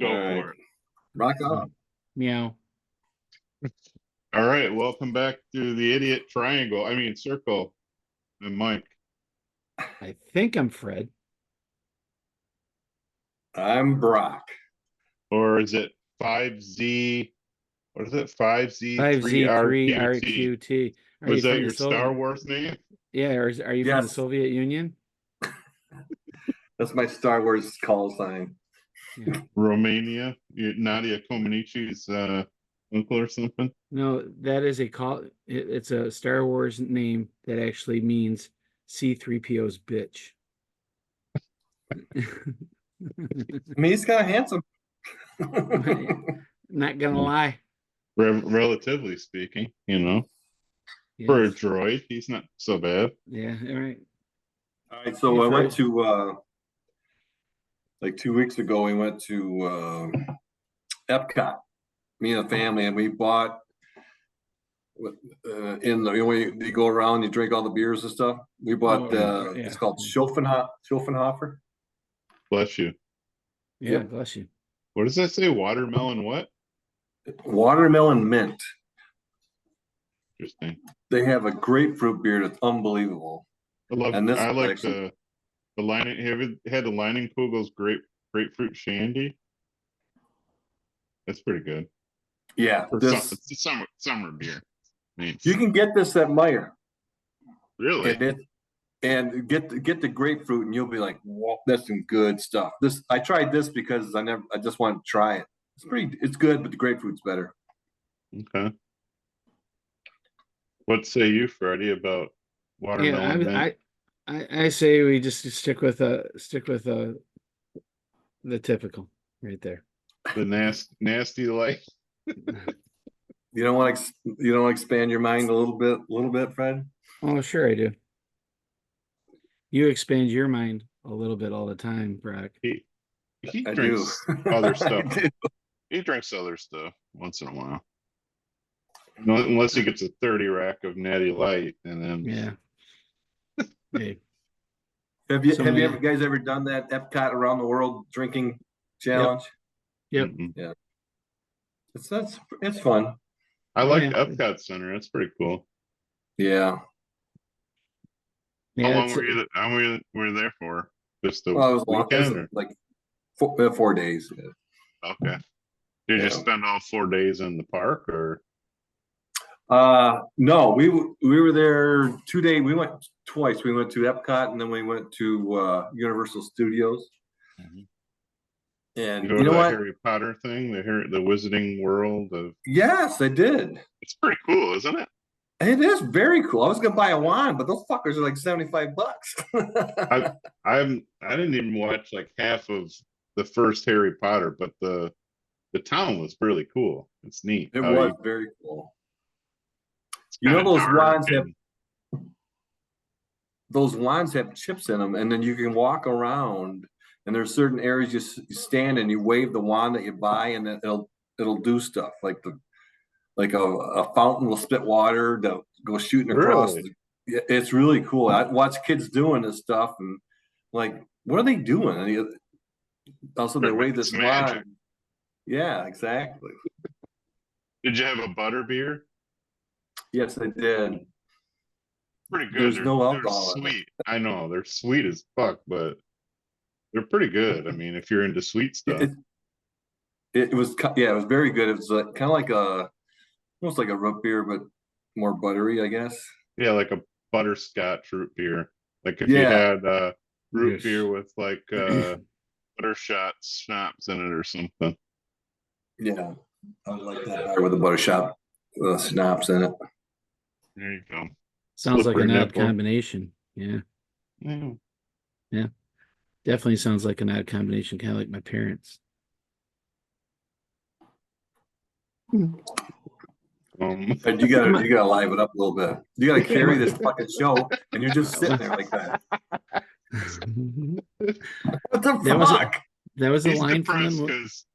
Go All right. for it. Rock on. Meow. All right, welcome back to the idiot triangle. I mean circle. And Mike. I think I'm Fred. I'm Brock. Or is it 5Z? What is it? 5Z3 5Z3RQT. RQT. Are Was you that from your the Star Soviet? Wars name? Yeah, or are you from the Yes. Soviet Union? That's my Star Wars call sign. Yeah. Romania? Nadia Comaneci's uncle or something? No, that is a call. It's a Star Wars name that actually means C-3PO's bitch. I mean, he's kind of handsome. Not gonna lie. Relatively speaking, you know. For a Yes. droid, he's not so bad. Yeah, all right. All right, so I went to like 2 weeks ago. We went to Epcot, me and the family, and we bought in the way you go around, you drink all the beers and stuff. We bought Oh, yeah. it's called Schopenhofer. Bless you. Yeah, Yep. bless you. What does that say? Watermelon what? Watermelon mint. Interesting. They have a grapefruit beer that's unbelievable. And this I is like actually- the lining. Have you had the Lining Kugel's grapefruit shandy? That's pretty good. Yeah, It's a summer beer. I mean, you can get this at Meyer. really? And get the grapefruit, and you'll be like, "Whoa, that's some good stuff." I tried this because I just wanted to try it. It's good, but the grapefruit's better. Okay. What say you, Freddie, about watermelon mint? I say we just stick with the typical right there. The nasty like. You don't want to expand your mind a little bit, Fred? Oh, sure I do. You expand your mind a little bit all the time, Brock. He I drinks do. other I stuff. do. He drinks other stuff once in a while. No, unless he gets a 30 rack of Natty Light, and then Yeah. Hey, Have you So many- guys ever done that Epcot around the world drinking challenge? Yep. mm-mm. It's fun. I like yeah. Epcot Center. That's pretty cool. Yeah. Yeah, How long it's- were you there for? Just a Well, it was long. It was weekend? like 4 days. Okay. Did Yeah. you spend all 4 days in the park, or? No, we were there 2 days. We went twice. We went to Epcot, and then we went to Universal Studios. Mhm. And You go you to know the what? Harry Potter thing, the Wizarding World of. Yes, I did. It's pretty cool, isn't it? It is very cool. I was gonna buy a wand, but those fuckers are like $75. I didn't even watch like half of the first Harry Potter, but the town was really cool. It's neat. It how was very cool. it's You know kinda those dark wands have and- chips in them, and then you can walk around, and there's certain areas you stand and you wave the wand that you buy, and then it'll do stuff like a fountain will spit water to go shooting across. Really? Yeah, it's really cool. I watch kids doing this stuff, and like, what are they doing? And also, they wave It's this magic. wand. Yeah, exactly. Did you have a butter beer? Yes, I did. Pretty good. There's They're, no they're alcohol in it. sweet. I know they're sweet as fuck, but they're pretty good. I mean, if you're into sweet stuff. It was it was very good. It was kind of like almost like a root beer, but more buttery, I guess. Yeah, like a butterscotch root beer. Like if you Yeah. had root Yes. beer with like buttershot schnapps in it or something. Yeah, I would like that better with the buttershot schnapps in it. There you go. sounds like Slippery an odd nipple. combination. Yeah. Yeah. Definitely sounds like an odd combination, kind of like my parents. And you gotta liven it up a little bit. You gotta carry this fucking show, and you're just sitting there like that. What the That was fuck? That was a He's line from depressed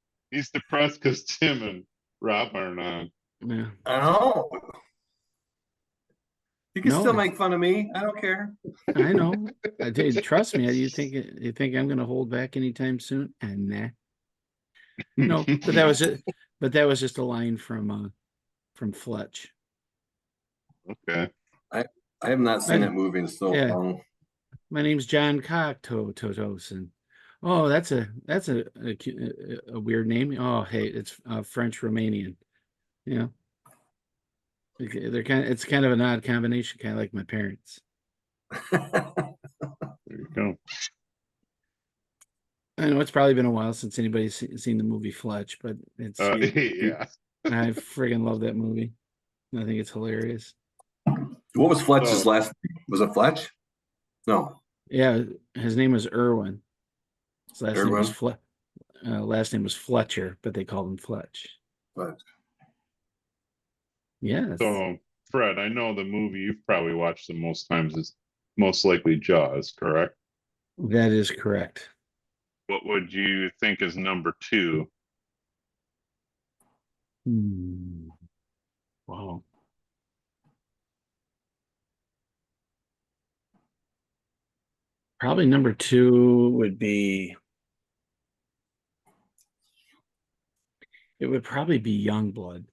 them. because Tim and Rob aren't on. Yeah. I know. You can No. still make fun of me. I don't care. I know. Trust me. You think I'm going to hold back anytime soon? And nah. No, but that was it. But that was just a line from Fletch. I Okay. have not seen I- that movie in so yeah. long. My name's John Totosin. Oh, that's a weird name. Oh, hey, it's French Romanian. Yeah, it's kind of an odd combination, kind of like my parents. There you go. I know it's probably been a while since anybody's seen the movie Fletch, but it's Yeah. I friggin' love that movie. I think it's hilarious. What was Fletch's So- last name? Was it Fletch? No. Yeah, his name was Irwin. His Irwin? last name was Fletcher, but they called him Fletch. But Yes, So, Fred, I know the movie you've probably watched the most times is most likely Jaws, correct? that is correct. What would you think is number 2? Wow. Probably number 2 would be. It would probably be Youngblood.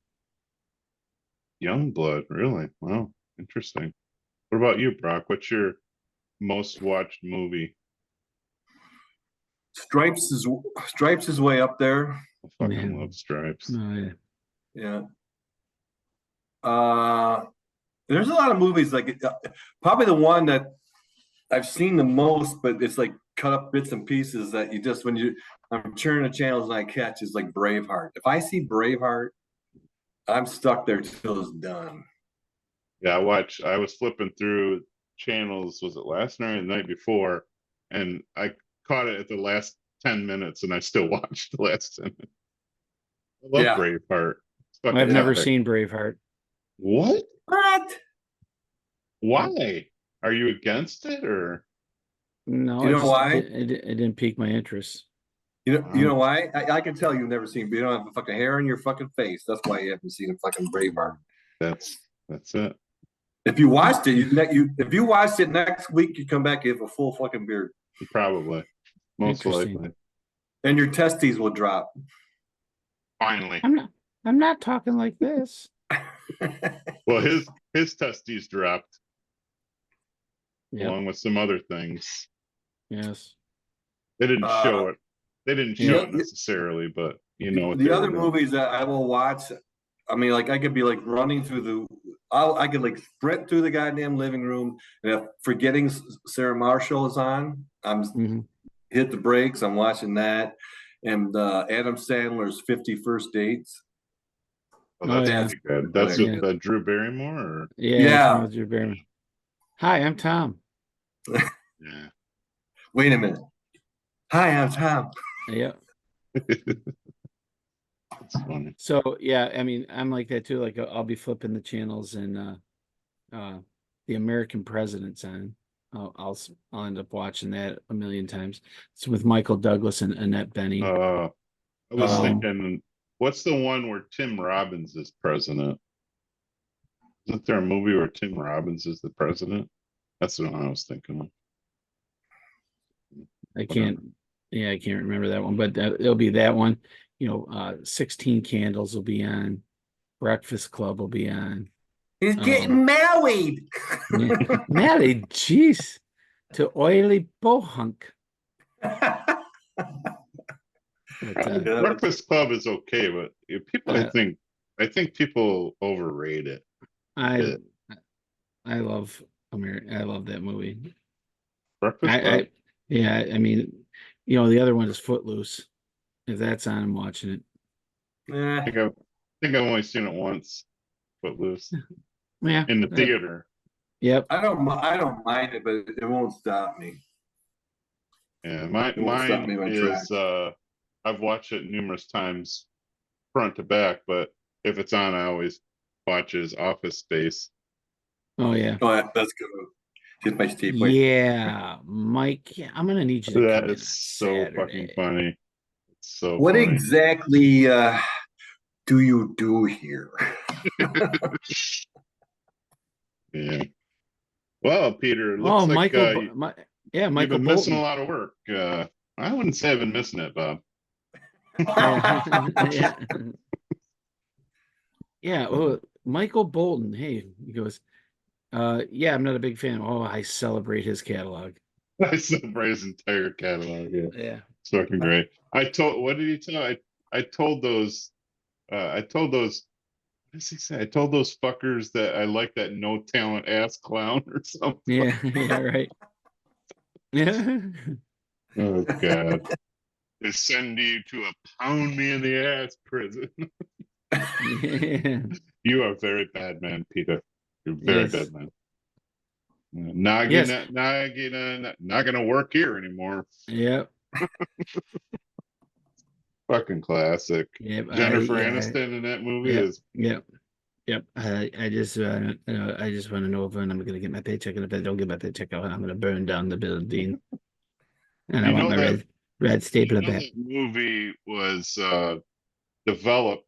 Youngblood, really? Wow, interesting. What about you, Brock? What's your most watched movie? Stripes is way up there. I fucking Man. love Stripes. Oh, yeah. Yeah. There's a lot of movies like probably the one that I've seen the most, but it's like cut up bits and pieces that you just I'm turning the channels and I catch is like Braveheart. If I see Braveheart, I'm stuck there till it's done. Yeah, I was flipping through channels, was it last night or the night before? And I caught it at the last 10 minutes and I still watched the last 10 minutes. I love Yeah. Braveheart. It's fucking I've never epic. seen Braveheart. What? What? Why? Are you against it or? No, You know why? It didn't pique my interest. You know why? I can tell you've never seen, but you don't have a fucking hair on your fucking face. That's why you haven't seen a fucking Braveheart. That's it. If you watched it, if you watched it next week, you come back, you have a full fucking beard, Probably. Most Interesting. likely. and your testes will drop. Finally. I'm not talking like this. Well, his testes dropped Yeah. along with some other things. Yes. They didn't show it. They didn't Yeah. show it necessarily, but you know what The they other were doing. movies that I will watch, I mean, like I could be like running through I could like sprint through the goddamn living room, and if forgetting Sarah Marshall is on, I'm Mhm. hit the brakes. I'm watching that, and Adam Sandler's 50 First Dates. Oh, Oh, that's yeah. pretty good. That's Yeah. with Drew Barrymore, or Yeah. Yeah. it's one with Drew Barrymore. Hi, I'm Tom. yeah. Wait a minute. Hi, I'm Tom. Yeah. That's funny. So yeah, I mean, I'm like that too. Like I'll be flipping the channels and the American President's on. I'll end up watching that a million times. It's with Michael Douglas and Annette Bening. I was Um, thinking, what's the one where Tim Robbins is president? Isn't there a movie where Tim Robbins is the president? That's the one I was thinking of. I can't remember that one, but it'll be that one. 16 Candles will be on. Breakfast Club will be on. He's getting married. Yeah. Married, jeez, to oily bohunk. But, Yeah. Breakfast Club is okay, but people, I think people overrate it. I love I love that movie. Breakfast Club. I mean, the other one is Footloose. If that's on, I'm watching it. I think I've only seen it once, Footloose, Yeah. in the theater. Yep. I don't mind it, but it won't stop me. Yeah, It won't stop me mine in my is I've watched it numerous times, front to back. But if it's on, I always watch his Office Space. Oh yeah. Oh, that's good. Hit my Steve. Wait. Yeah, Mike. Yeah, I'm gonna need you to That come in is on so fucking Saturday. funny. It's so What funny. exactly do you do here? Yeah. Well, Peter, it Oh, looks like Michael. you've Michael been missing a Bolton. lot of work. I wouldn't say I've been missing it, Bob. Yeah. Yeah. Yeah. Oh, Michael Bolton. Hey, he goes, yeah, I'm not a big fan. Oh, I celebrate his catalog. I celebrate his entire catalog. Yeah, Yeah. it's fucking great. What did he tell? I told those, what does he say? I told those fuckers that I like that no talent ass clown or something. Yeah. Yeah. Right. Yeah. Oh God. They send you to a pound me in the ass prison. Yeah. You are a very bad man, Peter. You're a very Yes. bad man. Not Yes. gonna, not gonna work here anymore. Yep. Fucking classic. Yep. Jennifer Yeah. Aniston in that movie Yep. is Yep. Yep. I just want to know when I'm gonna get my paycheck, and if I don't get my paycheck, I'm gonna burn down the building, and I you want know my that red stapler back. that movie was developed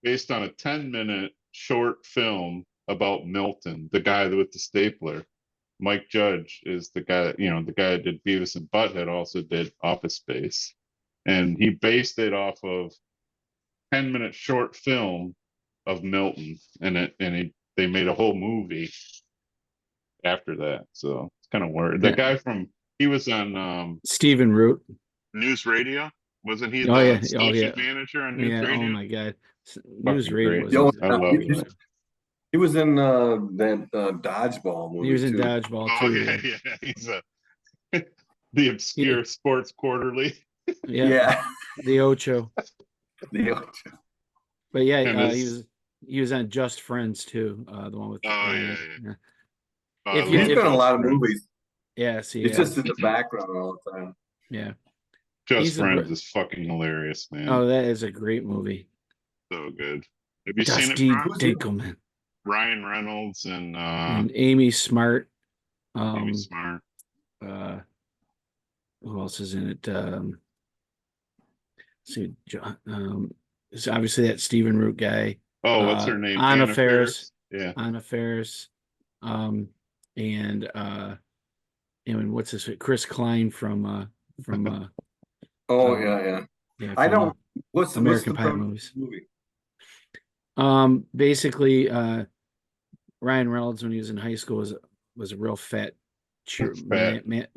based on a 10-minute short film about Milton, the guy with the stapler. Mike Judge is the guy, the guy that did Beavis and Butthead, also did Office Space. And he based it off of 10-minute short film of Milton. They made a whole movie after that. So it's kind of weird. The Yeah. guy he was on Stephen Root. News Radio. Wasn't he Oh the yeah. Oh station yeah. manager on News Yeah. Oh Radio? my God. News Fucking radio great. was. Yo, I love that. he was in that dodgeball movie He was in too. Dodgeball Oh too. yeah, Yeah. yeah. He's the obscure sports quarterly. Yeah. Yeah. The Ocho. The- But yeah, And he was on Just Friends too. The one with. oh yeah, Yeah. I If you He's love been in a if lot of Friends. movies. yeah, see, He's yeah, just in the background all the time. yeah. Just He's a Friends is fucking hilarious, man. Oh, that is a great movie. So good. Have you seen it, Dusty Brian? Dinkelman Ryan Reynolds and Amy Smart. Amy Smart. Who else is in it? See, it's obviously that Stephen Root guy. Oh, what's her name? Anna Faris. Yeah. Anna Faris. And what's this? Chris Klein from Oh yeah. yeah, I from, don't. What's American the Pie premise movies. of the movie? Basically, Ryan Reynolds when he was in high school was a real fat Fat. man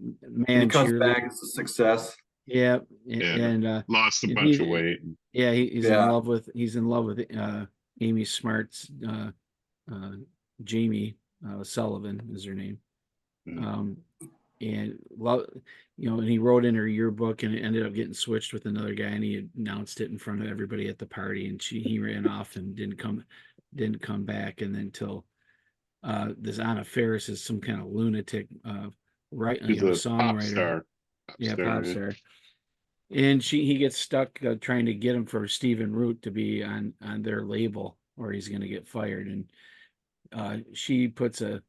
And he comes cheerleader. back as a success. Yeah, Yeah. and Lost a and bunch he- of weight. yeah, he's Yeah. in love with Amy Smart's Jamie Sullivan is her name. Mm. And and he wrote in her yearbook, and it ended up getting switched with another guy, and he announced it in front of everybody at the party, and he ran off and didn't come back, and then until this Anna Faris is some kind of lunatic He's a pop songwriter. star. Yeah, pop star. And he gets stuck trying to get him for Stephen Root to be on their label, or he's going to get fired. And she puts a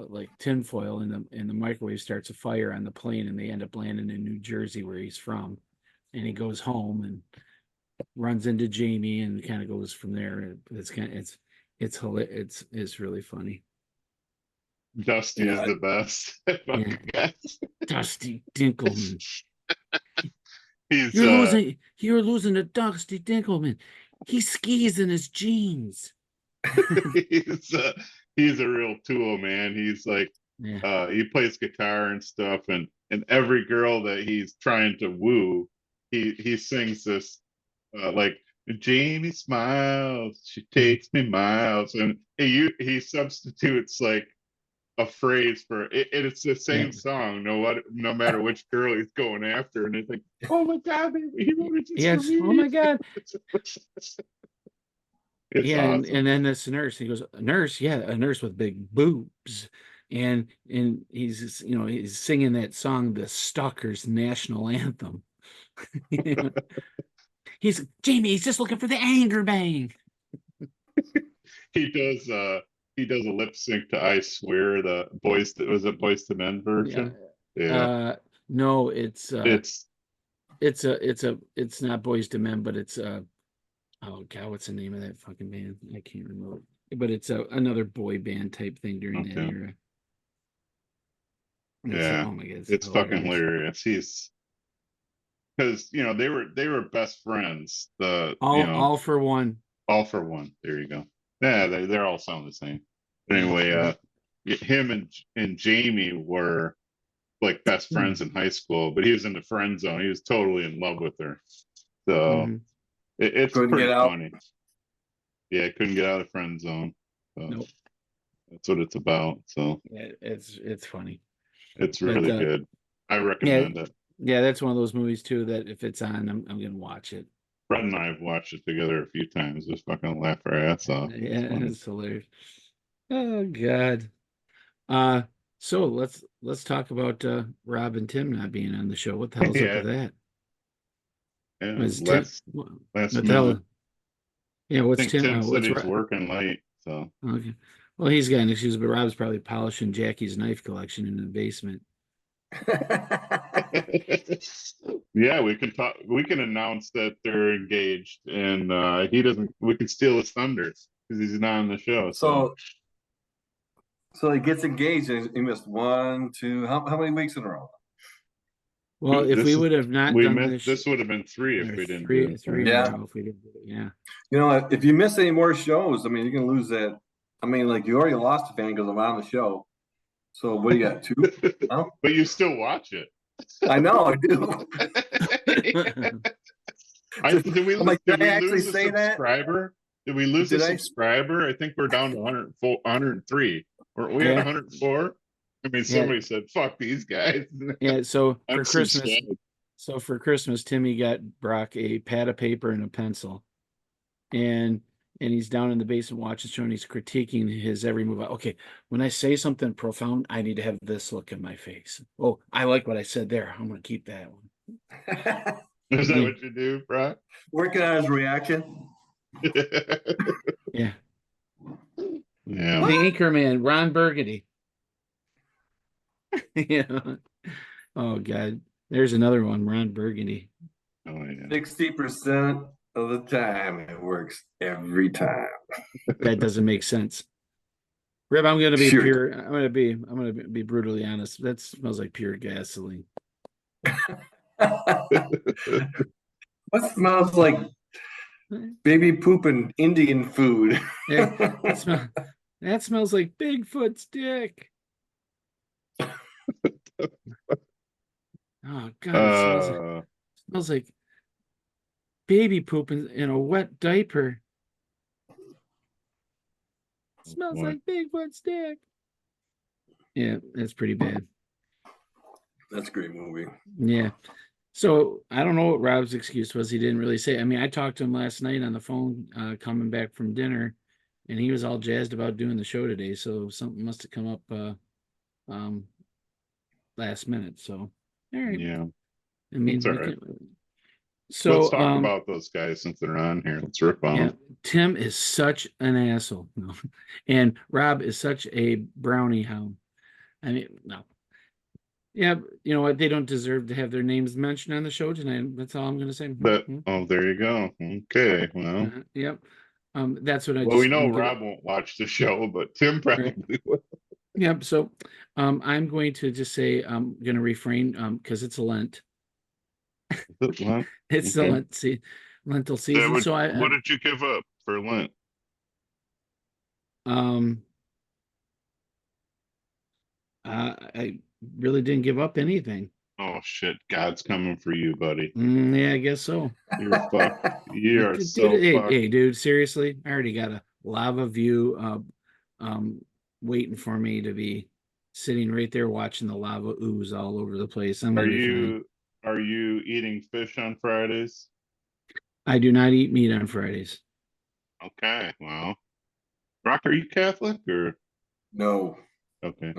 like tinfoil in the microwave, starts a fire on the plane, and they end up landing in New Jersey where he's from. And he goes home and runs into Jamie, and kind of goes from there. It's really funny. Dusty is the best. Yeah. Dusty Dinkelman. He's You're losing to Dusty Dinkelman. He skis in his jeans. he's a real tool, man. He's like he plays guitar and stuff, and every girl that he's trying to woo, he sings this like Jamie smiles, she takes me miles, and he substitutes like a phrase for it. It's the same song, no matter which girl he's going after, and it's like, oh my God, he wrote it just for me. Oh my God. It's awesome. And then this nurse, he goes, a nurse, yeah, a nurse with big boobs, and he's he's singing that song, the Stalkers national anthem. He's just looking for the anger bang. He does a lip sync to I Swear, the Boys to Men version. Yeah. No, it's not Boys to Men, but it's oh God, what's the name of that fucking band? I can't remember. But it's another boy band type thing during that era. Yeah. Oh my God, it's fucking hilarious. because they were best friends. All for one. All for one. There you go. Yeah, they're all sound the same. But anyway, him and Jamie were like best friends in high school, but he was in the friend zone. He was totally in love with her. So Mhm. it's Couldn't pretty get out. funny. Yeah, couldn't get out of friend zone. So Nope. that's what it's about. So Yeah, it's funny. it's But, really good. I recommend it. Yeah, that's one of those movies too that if it's on, I'm gonna watch it. Brett and I have watched it together a few times. Just fucking laugh our ass off. It's Yeah, funny. it's hilarious. Oh God. So let's talk about Rob and Tim not being on the show. What the hell's up Yeah. with that? Yeah, Was Tim? last What minute. the hell? Yeah, I what's think Tim? Tim said What's he's Rob? working late. So Okay. Well, he's got an excuse, but Rob's probably polishing Jackie's knife collection in the basement. yeah, we can talk. We can announce that they're engaged, and he doesn't. We can steal his thunder because he's not on the show. So he gets engaged and he missed 1, 2, how many weeks in a row? Well, if we would have not we done missed. this, This would have been 3 if or we didn't do it. three in Yeah. a row if we didn't do it. Yeah. You know, if you miss any more shows, I mean, you're gonna lose that. I mean, like you already lost a fan because I'm on the show. So what do you got? 2? Oh. But you still watch it. I know, I do. Did we, I'm like, did did I we actually lose a say that? subscriber? Did we lose Did a I? subscriber? I think we're down to 104, 103. Weren't we at Yeah. 104? I mean, somebody said, "Fuck these guys." Yeah. So for Christmas, Unsubscribe. Timmy got Brock a pad of paper and a pencil, and he's down in the basement watching the show and he's critiquing his every move. Okay, when I say something profound, I need to have this look in my face. Oh, I like what I said there. I'm gonna keep that one. Is that Yeah. what you do, Brock? Working on his reaction. Yeah. Yeah. The Anchorman, Ron Burgundy. Yeah. Oh God. There's another one, Ron Burgundy. Oh, yeah. 60% of the time it works every time. That doesn't make sense. Rib, I'm gonna be Sure. pure. I'm gonna be brutally honest. That smells like pure gasoline. What smells like baby poop and Indian food? Yeah, that smells like Bigfoot's dick. Oh God, it smells like baby poop in a wet diaper. It smells boy. like Bigfoot's dick. Yeah, that's pretty bad. That's a great movie. Yeah. So I don't know what Rob's excuse was. He didn't really say. I mean, I talked to him last night on the phone, coming back from dinner, and he was all jazzed about doing the show today. So something must have come up last minute. So all right. Yeah. I mean, It's all right. So let's talk about those guys since they're on here. Let's rip on yeah, them. Tim is such an asshole. No. And Rob is such a brownie hound. I mean, no. Yeah, you know what? They don't deserve to have their names mentioned on the show tonight. That's all I'm going to say. But oh, there you go. Okay, well, Yep. That's what I. well, we know Rob won't watch the show, but Tim probably will. Yep. So, I'm going to just say I'm going to refrain because it's a Lent. It's the lentil season. What did you give up for Lent? I really didn't give up anything. Oh shit, God's coming for you, buddy. Yeah, I guess so. You're fucked. You are so fucked. Hey, dude, seriously, I already got a lava view waiting for me to be sitting right there watching the lava ooze all over the place. Are you eating fish on Fridays? I do not eat meat on Fridays. Okay, well, Brock, are you Catholic or no? Okay.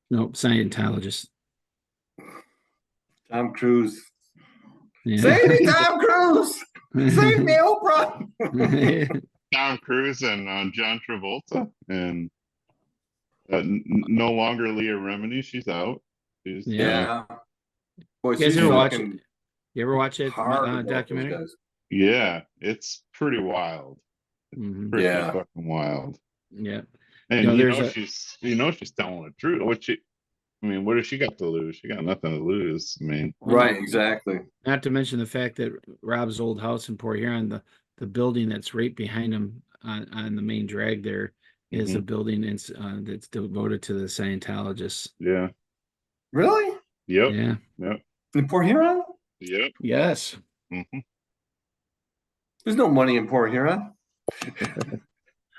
Nope, Scientologist. Tom Cruise. Yeah. Save me, Tom Cruise! Save me, Oprah! Tom Cruise and John Travolta, and no longer Leah Remini. She's out. Yeah. Boy, you guys ever watch it? You ever watch it? Documentary? Yeah, it's pretty wild. Pretty fucking wild. Yeah. And she's telling the truth. I mean, what has she got to lose? She got nothing to lose. I mean, Right, exactly. Not to mention the fact that Rob's old house in Port Huron, the building that's right behind him on the main drag there is a building that's devoted to the Scientologists. yeah. Really? Yep. Yeah. Yep. In Port Huron? Yep. Yes. hmm There's no money in Port Huron.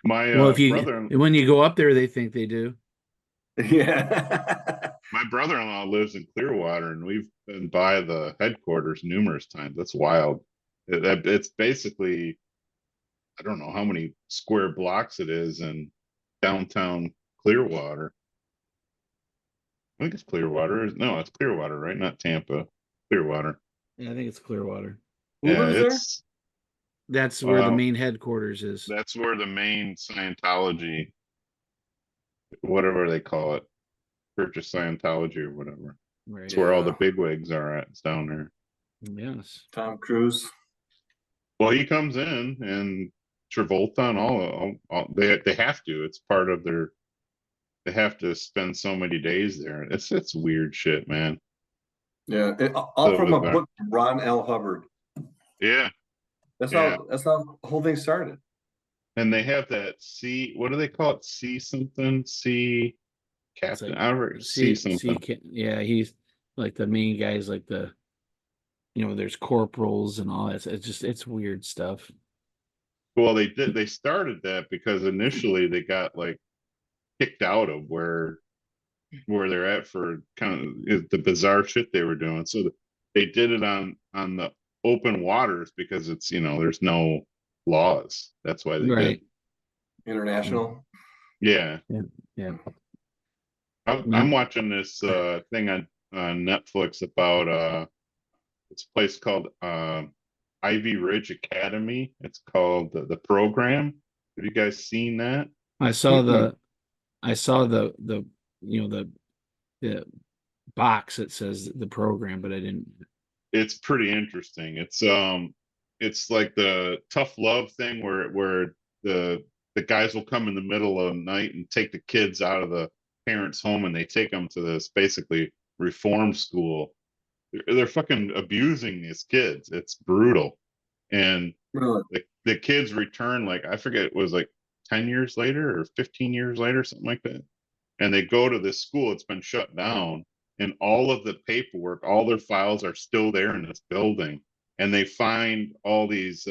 My Well, if brother, when you go up there, they think they do. Yeah. my brother-in-law lives in Clearwater, and we've been by the headquarters numerous times. That's wild. It's basically, I don't know how many square blocks it is in downtown Clearwater. I think it's Clearwater. No, it's Clearwater, right? Not Tampa. Clearwater. Yeah, I think it's Clearwater. Who Yeah, lives there? That's where the uh, main headquarters is. that's where the main Scientology, whatever they call it, Church of Scientology or whatever. Right. It's where all the Yeah. bigwigs are at. It's down there. Yes. Tom Cruise. Well, he comes in and Travolta and all they have to. It's part of their. They have to spend so many days there. It's weird shit, man. Yeah. All So from a bizarre. book, Ron L. Hubbard. Yeah, That's Yeah. how the whole thing started. and they have that C. What do they call it? C something. C captain. like I don't C something. Yeah, he's like the main guys, like there's corporals and all that. It's weird stuff. Well, they did. They started that because initially they got like kicked out of where they're at for kind of the bizarre shit they were doing. So they did it on the open waters because it's there's no laws. That's why they Right. did. International. Yeah, Yeah. I'm watching this thing on Netflix about it's a place called Ivy Ridge Academy. It's called the program. Have you guys seen that? I saw the the the box that says the program, but I didn't. It's pretty interesting. It's like the tough love thing where the guys will come in the middle of the night and take the kids out of the parents' home and they take them to this basically reform school. They're fucking abusing these kids. It's brutal. And Really? the kids return, like I forget, it was like 10 years later or 15 years later, something like that. And they go to this school, it's been shut down, and all of the paperwork, all their files are still there in this building. And they find all these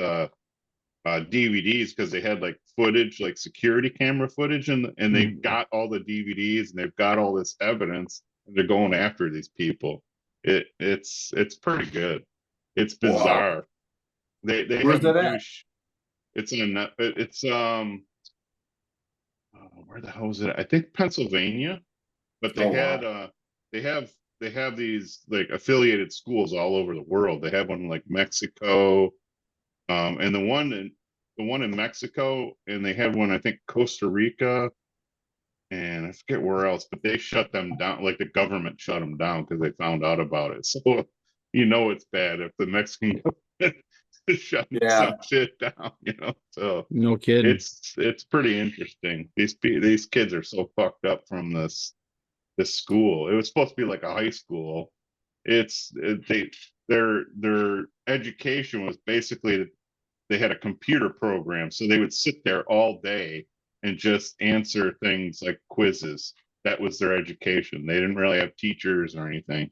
DVDs because they had like footage, like security camera footage, and they've got all the DVDs and they've got all this evidence, and they're going after these people. It's pretty good. It's bizarre. Wow. They Where's have a that at? douche. It's in a it's where the hell is it? I think Pennsylvania, but they Oh, wow. had they have these like affiliated schools all over the world. They have one in like Mexico, and the one in Mexico, and they had one I think Costa Rica, and I forget where else, but they shut them down. Like the government shut them down because they found out about it. So it's bad if the Mexican government is shutting Yeah. some shit down. So No kidding. it's pretty interesting. These kids are so fucked up from this school. It was supposed to be like a high school. Their education was basically they had a computer program, so they would sit there all day and just answer things like quizzes. That was their education. They didn't really have teachers or anything.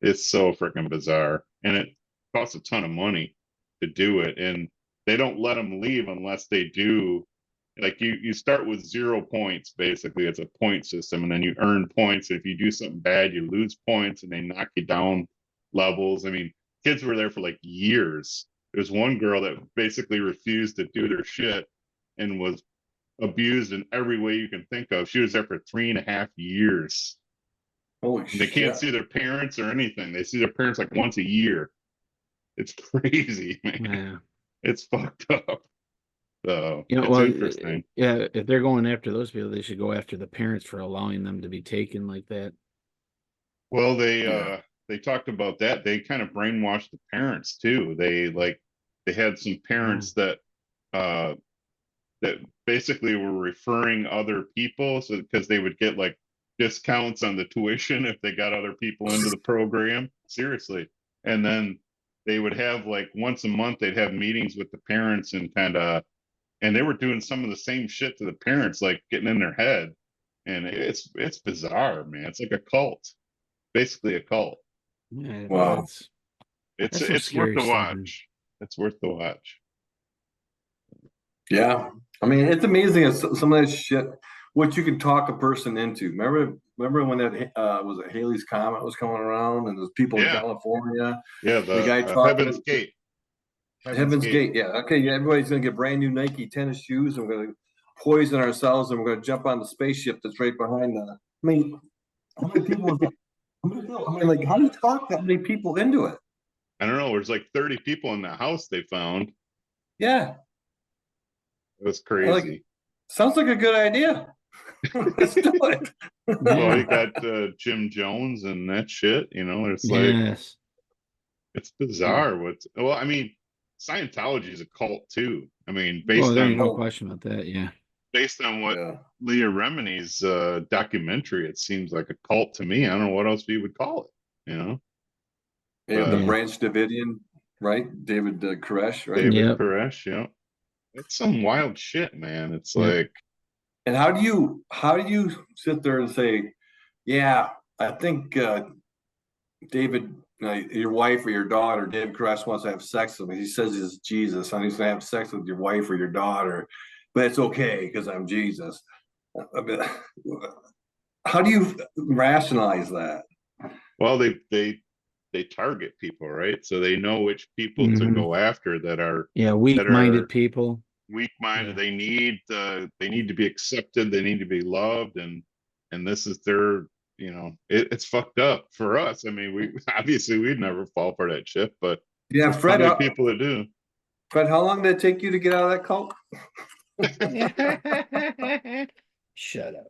It's so freaking bizarre, and it costs a ton of money to do it, and they don't let them leave unless they do. Like you start with 0 points. Basically, it's a point system, and then you earn points. If you do something bad, you lose points, and they knock you down levels. I mean, kids were there for like years. There's one girl that basically refused to do their shit and was abused in every way you can think of. She was there for 3.5 years. Holy And they can't shit. see their parents or anything. They see their parents like once a year. It's crazy, man. Yeah. It's fucked up. So it's Well, interesting. yeah, if they're going after those people, they should go after the parents for allowing them to be taken like that. Well, Yeah. they talked about that. They kind of brainwashed the parents too. They had some parents that basically were referring other people, so because they would get like discounts on the tuition if they got other people into the program. Seriously. And then they would have like once a month, they'd have meetings with the parents and and they were doing some of the same shit to the parents, like getting in their head. And it's bizarre, man. It's like a cult, basically a cult. Yeah, Wow. That's some It's worth scary the stuff, man. watch. It's worth the watch. Yeah, I mean, it's amazing some of that shit, what you can talk a person into. Remember when that was it Haley's Comet was coming around and there's people in Yeah. California, Yeah, the guy the talking Heaven's Gate. Heaven's Gate. Yeah, okay, yeah, everybody's gonna get brand new Nike tennis shoes and we're gonna poison ourselves and we're gonna jump on the spaceship that's right behind the. I mean, how many people? I mean, like, how do you talk that many people into it? I don't know. There's like 30 people in the house they found. Yeah, It was crazy. sounds like a good idea. Let's do it. Well, you Yeah. got Jim Jones and that shit. It's like Yes. it's bizarre. Well, I mean, Scientology is a cult too. I mean, Well, there ain't no on- question about that. Yeah. based on what Yeah. Leah Remini's documentary, it seems like a cult to me. I don't know what else we would call it. Yeah, the Yeah. Branch Davidian, right? David Koresh, right? David Yep. Koresh, yeah. It's some wild shit, man. It's Yeah. like And how do you sit there and say, yeah, I think David, your wife or your daughter, David Koresh wants to have sex with me. He says he's Jesus and he's gonna have sex with your wife or your daughter, but it's okay because I'm Jesus. I mean, how do you rationalize that? well, they target people, right? So they know which people to Mhm. go after that are Yeah. Weak-minded are people. weak-minded. Yeah. They need to be accepted, they need to be loved, and this is their, it's fucked up for us. I mean, we obviously we'd never fall for that shit, but Yeah, there's Fred, plenty of people that do. Fred, how long did it take you to get out of that cult? Shut up.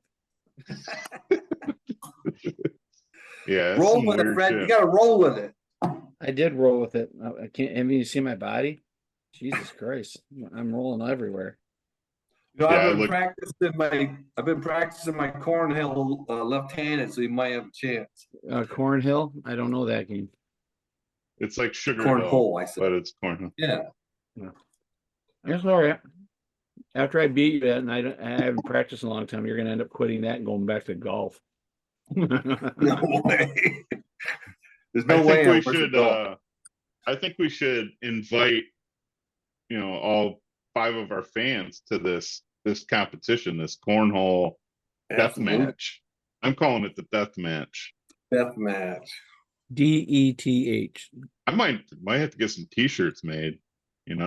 Yeah, it's Roll some with it, weird Fred. shit. You gotta roll with it. I did roll with it. I can't. Have you seen my body? Jesus Christ, I'm rolling everywhere. No, Yeah, I've been practicing my cornhole left-handed, so you might have a chance. Cornhill. I don't know that game. It's like sugar hill, Cornhole, I said. but it's cornhole. Yeah. That's all right. After I beat you at, and I haven't practiced in a long time, you're gonna end up quitting that and going back to golf. No way. There's I no way think I'm we supposed to should go. I think we should invite, all 5 of our fans to this competition, this cornhole death Absolutely. match. I'm calling it the death match. Death match. DETH. I might have to get some t-shirts made, Team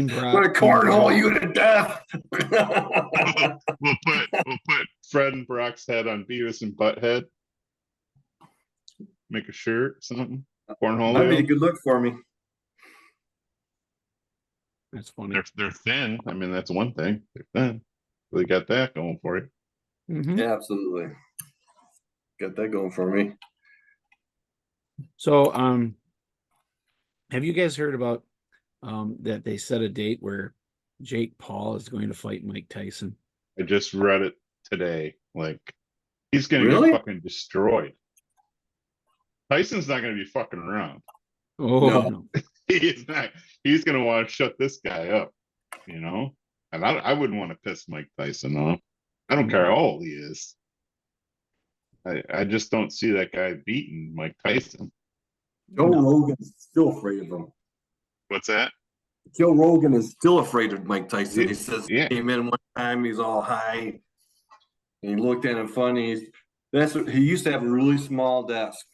Brock. We're gonna Team cornhole Brock. you to death. we'll put Fred and Brock's head on Beavis and Butthead. Make a shirt, something. Cornhole. That'd be a good look for me. That's funny. They're thin. I mean, that's one thing. They're thin. They got that going for you. Mhm. Yeah, absolutely. Got that going for me. So, have you guys heard about that they set a date where Jake Paul is going to fight Mike Tyson? I just read it today. Like, he's gonna Really? get fucking destroyed. Tyson's not gonna be fucking around. Oh No. no. He is not. He's gonna want to shut this guy up, And I wouldn't want to piss Mike Tyson off. I don't care how old he is. I just don't see that guy beating Mike Tyson. Joe No. Rogan's still afraid of him. What's that? Joe Rogan is still afraid of Mike Tyson. He says Yeah. he came in one time, he's all high. And he looked at him funny. He used to have a really small desk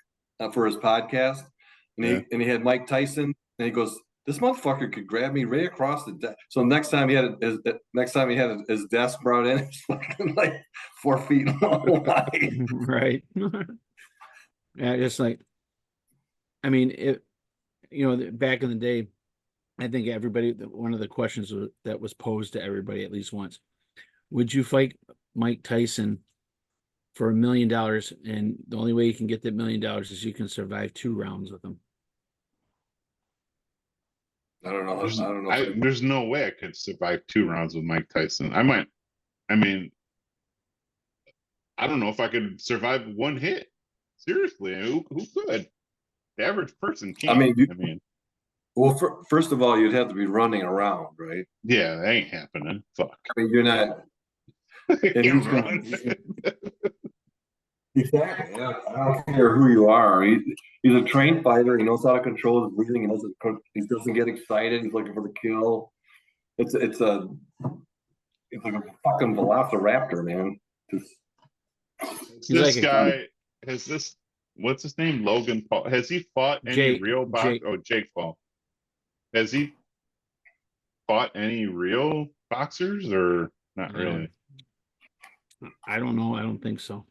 for his podcast. And he had Mike Tyson, and he goes, this motherfucker could grab me right across the desk. So next time he had his desk brought in, it's fucking like 4 feet long. Right. Yeah, just like, I mean, back in the day, I think one of the questions that was posed to everybody at least once: would you fight Mike Tyson for $1 million? And the only way you can get that $1 million is you can survive 2 rounds with him. I don't know. There's no way I could survive 2 rounds with Mike Tyson. I might I mean, I don't know if I could survive one hit. Seriously, who could? The average person I mean, can't. I mean, well, first of all, you'd have to be running around, right? yeah, that ain't happening. Fuck. I mean, you're not. I And can't he's run. exactly. Yeah, I don't care who you are. He's a trained fighter. He knows how to control his breathing. He doesn't get excited. He's looking for the kill. It's like a fucking velociraptor, man. Just, He's This like a guy has this. What's his name? Logan Paul. Has he fought any Jake- real box? Jake. Oh, Jake Paul. Has he fought any real boxers or not really? I don't know. I don't think so.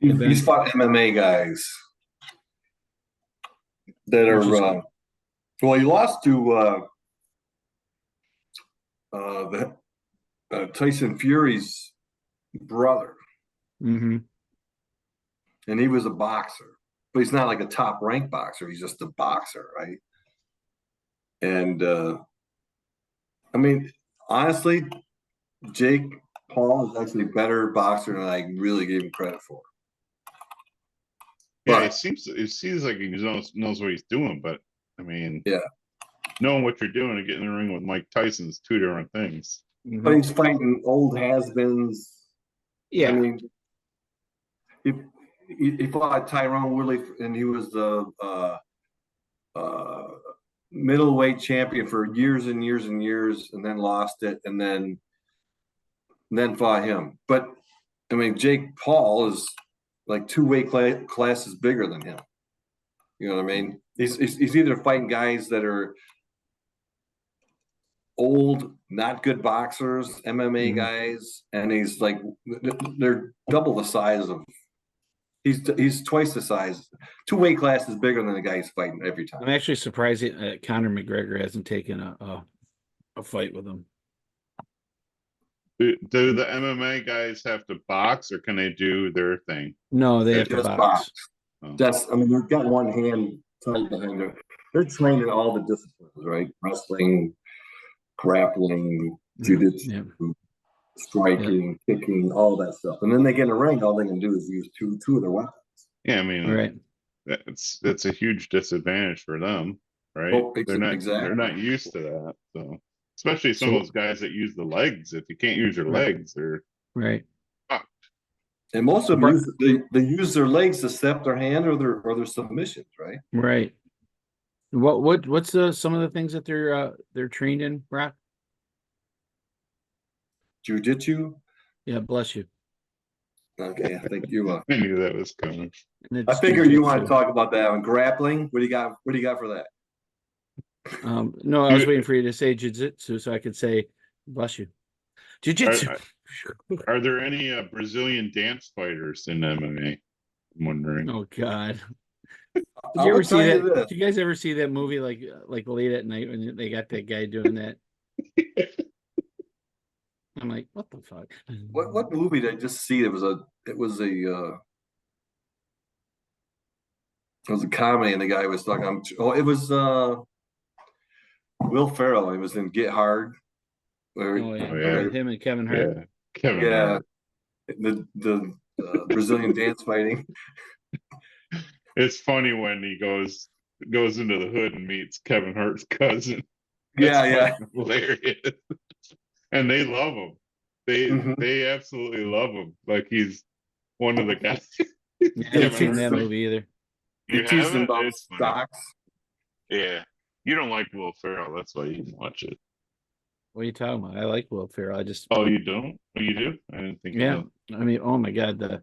he's fought MMA guys that Which is- are. Well, he lost to Tyson Fury's brother, Mm-hmm. and he was a boxer, but he's not like a top ranked boxer. He's just a boxer, right? And I mean, honestly, Jake Paul is actually a better boxer than I really gave him credit for. Yeah, But- it seems like he knows what he's doing, but I mean, Yeah. knowing what you're doing and getting in the ring with Mike Tyson's two different things. Mm-hmm. But he's fighting old has-beens. Yeah. I mean, he fought Tyrone Woodley, and he was the middleweight champion for years and years and years, and then lost it, and then fought him. But I mean, Jake Paul is like two weight classes bigger than him. You know what I mean? He's either fighting guys that are old, not good boxers, MMA Mhm. guys, and he's like they're double the size of. He's twice the size, two weight classes bigger than the guy he's fighting every time. I'm actually surprised that Conor McGregor hasn't taken a fight with him. Do the MMA guys have to box or can they do their thing? No, they They have to just box. Oh. I mean, they've got one hand tied behind her. They're trained in all the disciplines, right? Wrestling, grappling, jiu-jitsu, Yeah. striking, kicking, all that stuff. And then they get in a ring, all they can do is use two of their weapons. Yeah, I mean, All right. that's a huge disadvantage for them, right? Oh, They're not exactly. used to that. So especially some of those guys that use the legs. If you can't use your Right. legs, they're Right. And most of them they use their legs to step their hand or their submissions, right? Right. What's some of the things that they're trained in, Brock? Jiu-jitsu. Yeah, bless you. Okay, I think you. I knew that was coming. And I it's figure you want to jujitsu. talk about that one. Grappling. What do you got? What do you got for that? No, I was waiting for you to say jiu-jitsu so I could say bless you. Jiu-jitsu. Are there any Brazilian dance fighters in MMA? I'm wondering. Oh God. Did I you ever will see tell you that? this. Did you guys ever see that movie like late at night when they got that guy doing that? I'm like, what the fuck? What movie did I just see? It was a comedy, and the guy was talking. It was Will Ferrell. He was in Get Hard. Where, Oh yeah, Oh, yeah. with him and Kevin Hart. Yeah, Kevin. yeah, Hart. the Brazilian dance fighting. It's funny when he goes into the hood and meets Kevin Hart's cousin. Yeah, That's yeah. fucking hilarious. And they love him. They Mhm. they absolutely love him. Like he's one of the guys. Yeah, I haven't Kevin seen Hart. that movie either. He You teased him haven't? about It's funny. stocks. Yeah. You don't like Will Ferrell, that's why you didn't watch it. What are you talking about? I like Will Ferrell. I just Oh, you don't? Oh, you do? I didn't think yeah. you did. I mean, oh my God, did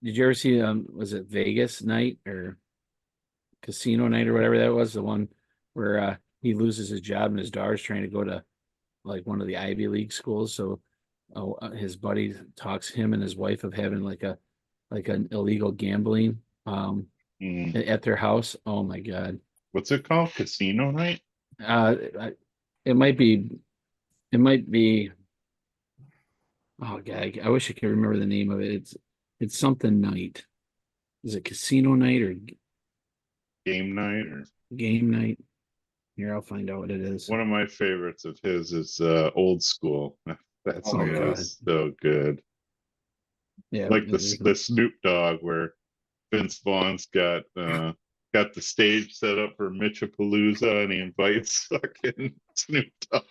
you ever see was it Vegas night or Casino Night or whatever that was? The one where he loses his job and his daughter's trying to go to like one of the Ivy League schools. So his buddy talks him and his wife of having like an illegal gambling Mm. at their house. Oh my God. What's it called? Casino Night? It might be oh God, I wish I could remember the name of it. It's something night. Is it Casino Night or Game Night or Game Night? Here, I'll find out what it is. one of my favorites of his is Old School. That Oh, song yeah. is so good. Yeah. Like the Snoop Dogg where Vince Vaughn's got the stage set up for Mitchapalooza and he invites fucking Snoop Dogg.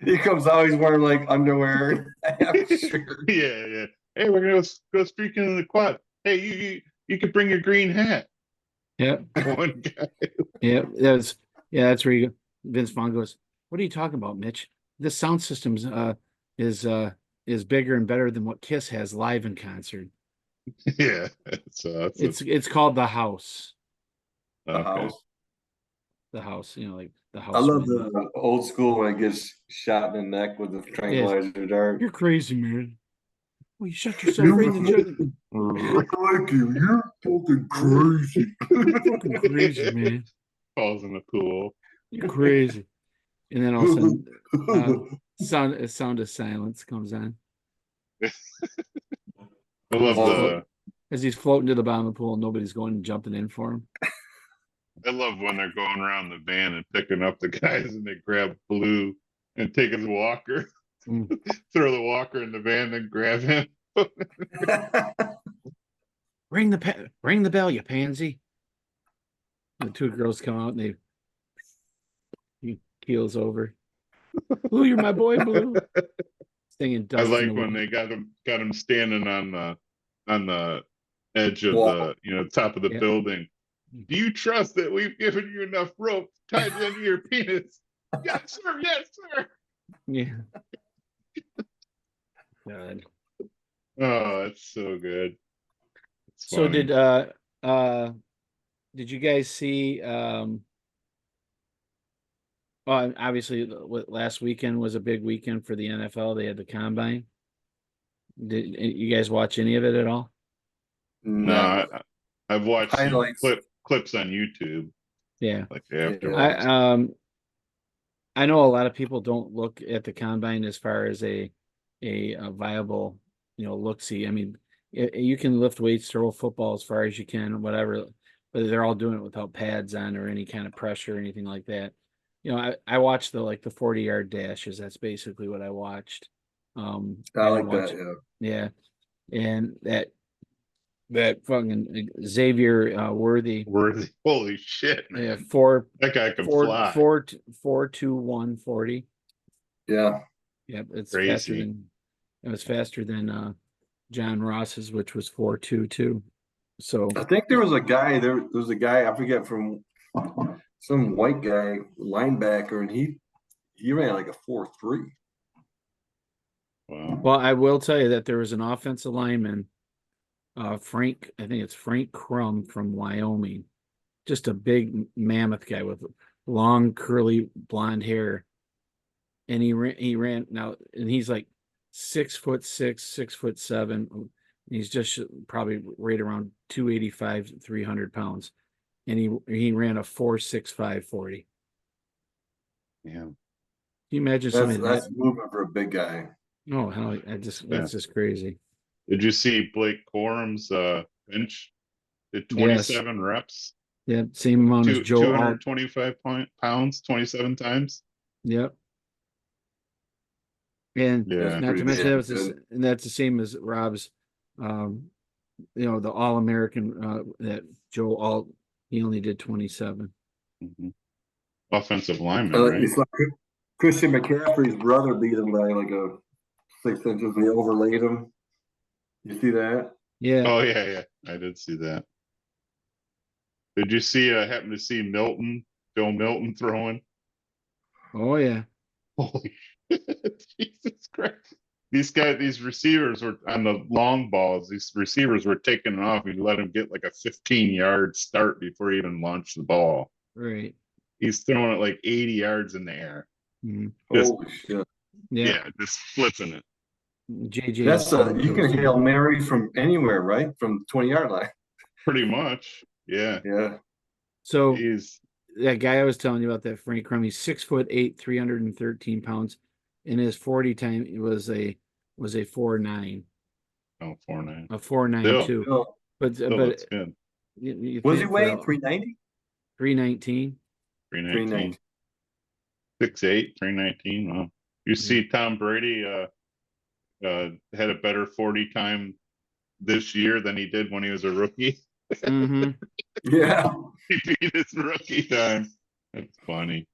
He comes out, he's wearing like underwear. I'm sure. Yeah. Hey, we're gonna go speaking in the quad. Hey, you could bring your green hat. Yeah. One guy. Yeah. That's where Vince Vaughn goes, what are you talking about, Mitch? This sound system's is bigger and better than what Kiss has live in concert. Yeah, it's awesome. It's called The House. The Okay. house. The House, like the I house. love the old school when it gets shot in the neck with the tranquilizer dart. You're crazy, man. Well, you shut yourself right in the jug. Like you're fucking crazy. Fucking crazy, man. Falls in the pool. You're crazy. And then all of a sudden, sound of silence comes on. I love As he's floating to the bottom of the pool, nobody's going and jumping in for him. I love when they're going around the van and picking up the guys and they grab Blue and take his walker, throw the walker in the van, then grab him. Ring the bell, you pansy. The two girls come out and he keels over. Blue, you're my boy, Blue. Singing I Dust in like the when Wind. they got him standing on the edge of Wall. the top of the Yeah. building. Do you trust that we've given you enough rope tied into your penis? Yes, sir. Yes, sir. Yeah. God. Oh, it's so good. It's So funny. did you guys see obviously last weekend was a big weekend for the NFL. They had the combine. Did you guys watch any of it at all? No, I've watched some Highlights. clips on YouTube. Yeah. Like afterwards. I know a lot of people don't look at the combine as far as a viable, look-see. I mean, you can lift weights, throw a football as far as you can, whatever, but they're all doing it without pads on or any kind of pressure or anything like that. I watched the 40-yard dashes. That's basically what I watched. I like that, yeah. And that fucking Xavier Worthy. Holy shit, man. Yeah, that guy can fly. 4.2140. Yeah. Yep, it's crazy. faster than John Ross's, which was 4.22. So I think there was a guy I forget, from some white guy linebacker, and he ran like a 4.3. Wow. Well, I will tell you that there was an offensive lineman, I think it's Frank Crum from Wyoming, just a big mammoth guy with long curly blonde hair, and he ran now, and he's like 6'6", 6'7", and he's just probably right around 285, 300 pounds, and he ran a 4.6540. Yeah. Can you imagine something That's moving for a big guy. Oh hell, that's just crazy. Did you see Blake Corum's bench? Did 27 reps? Yeah, same amount as Joe. 225 pounds, 27 times. Yep. And Yeah, not to mention and that's the same as Rob's, the All-American that Joe Alt, he only did 27. Mm-hmm. Offensive lineman, right? It's like Christian McCaffrey's brother beat him by like a 6 inches. They overlaid him. You see that? Yeah. Oh yeah, I did see that. Did you see? Happen to see Joe Milton throwing? Oh yeah. Holy shit. Jesus Christ! These receivers were on the long balls. These receivers were taking it off. You let him get like a 15-yard start before he even launched the ball. Right. He's throwing it like 80 yards in the air. Mm-hmm. Holy shit! Yeah, just flipping it. JJ. That's you can Hail Mary from anywhere, right? From the 20-yard line. Pretty much. Yeah. Yeah. So that guy I was telling you about, that Frank Crum, he's 6'8", 313 pounds. In his 40 time, it was a 4.9. Oh, 4.9. A 4.92. Still, but that's good. Was he weighing 390? 319. 319. 6'8", 319. Wow. You see Tom Brady had a better 40 time this year than he did when he was a rookie. Mm-hmm. Yeah, He beat his rookie time. That's funny.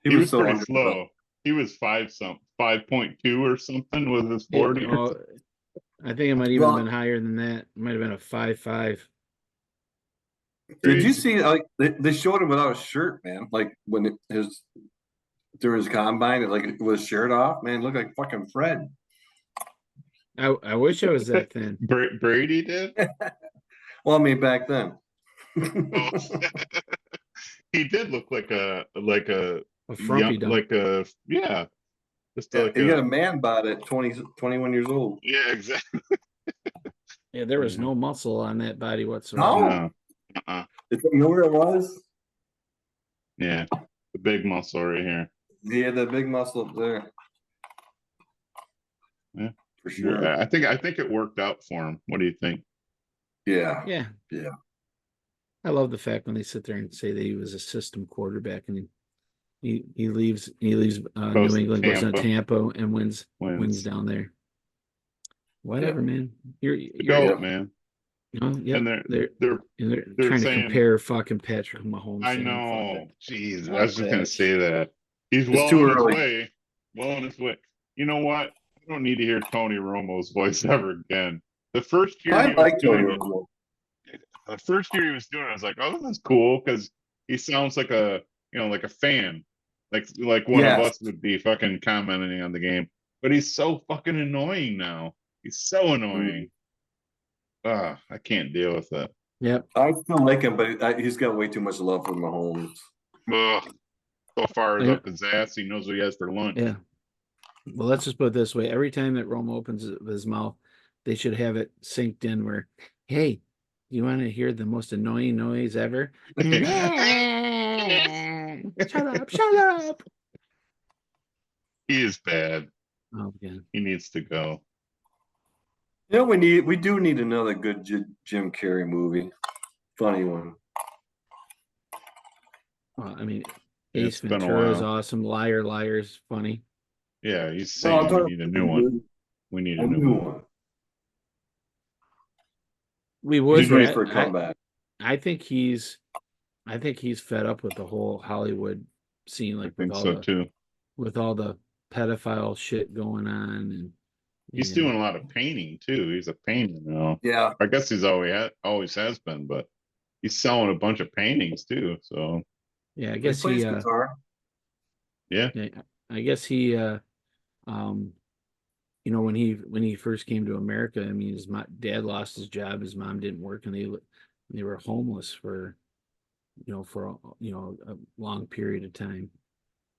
he He was was so pretty under. slow. He was 5.2 or something with his 40. Oh, I think it might even Well- have been higher than that. It might have been a 5.5. Did you Crazy. see? Like they showed him without a shirt, man. Like when his during his combine, like with his shirt off, man, looked like fucking Fred. I wish I was that thin. Brady did? Well, I mean back then. Oh, he did look like a A frumpy young, dump. yeah, just Yeah, like he got a man bod at 21 years old. yeah, exactly. Yeah, there was Yeah. no muscle on that body whatsoever. No. No. Uh-uh. You know where it was? Yeah, the big muscle right here. He had that big muscle up there. Yeah. For sure. I think it worked out for him. What do you think? Yeah. Yeah. Yeah. I love the fact when they sit there and say that he was a system quarterback and he leaves New Goes to England, goes to Tampa. Tampa and wins Wins. down there. Whatever, man. You're Go, Yeah. man. you know, yeah, And they're they're trying saying- to compare fucking Patrick Mahomes. I saying, "Fuck know. it." Jeez, I Fuck was just gonna that. say that. He's It's well too on his early. way. Well on his way. You know what? I don't need to hear Tony Romo's voice ever again. The first year I he was like Tony doing it, Romo. the first year he was doing it, I was like, oh, this is cool because he sounds like like a fan. Like one of Yes. us would be fucking commenting on the game. But he's so fucking annoying now. He's so annoying. I can't deal with it. Yep. I still like him, but he's got way too much love for Mahomes. Ugh. So far as Yeah. up his ass, he knows what he has for lunch. Yeah. Well, let's just put it this way. Every time that Romo opens his mouth, they should have it synced in where, hey, you want to hear the most annoying noise ever? Shut up, shut up. He is bad. Oh, yeah. He needs to go. You know, we do need another good Jim Carrey movie. Funny one. Well, I mean, Yeah, Ace it's been a Ventura is while. awesome. Liar, liar's funny. Yeah, he's No, I'm saying talking we need a new one. We need a new one. We would. He's ready but for a comeback. I think he's fed up with the whole Hollywood scene, I like think so too. with all the pedophile shit going on, and He's doing a lot of painting too. He's a painter now. Yeah. I guess he's always has been, but he's selling a bunch of paintings too. So yeah, I He guess plays he guitar. yeah, I guess he you know, when he first came to America, I mean, his dad lost his job, his mom didn't work, and they were homeless for a long period of time.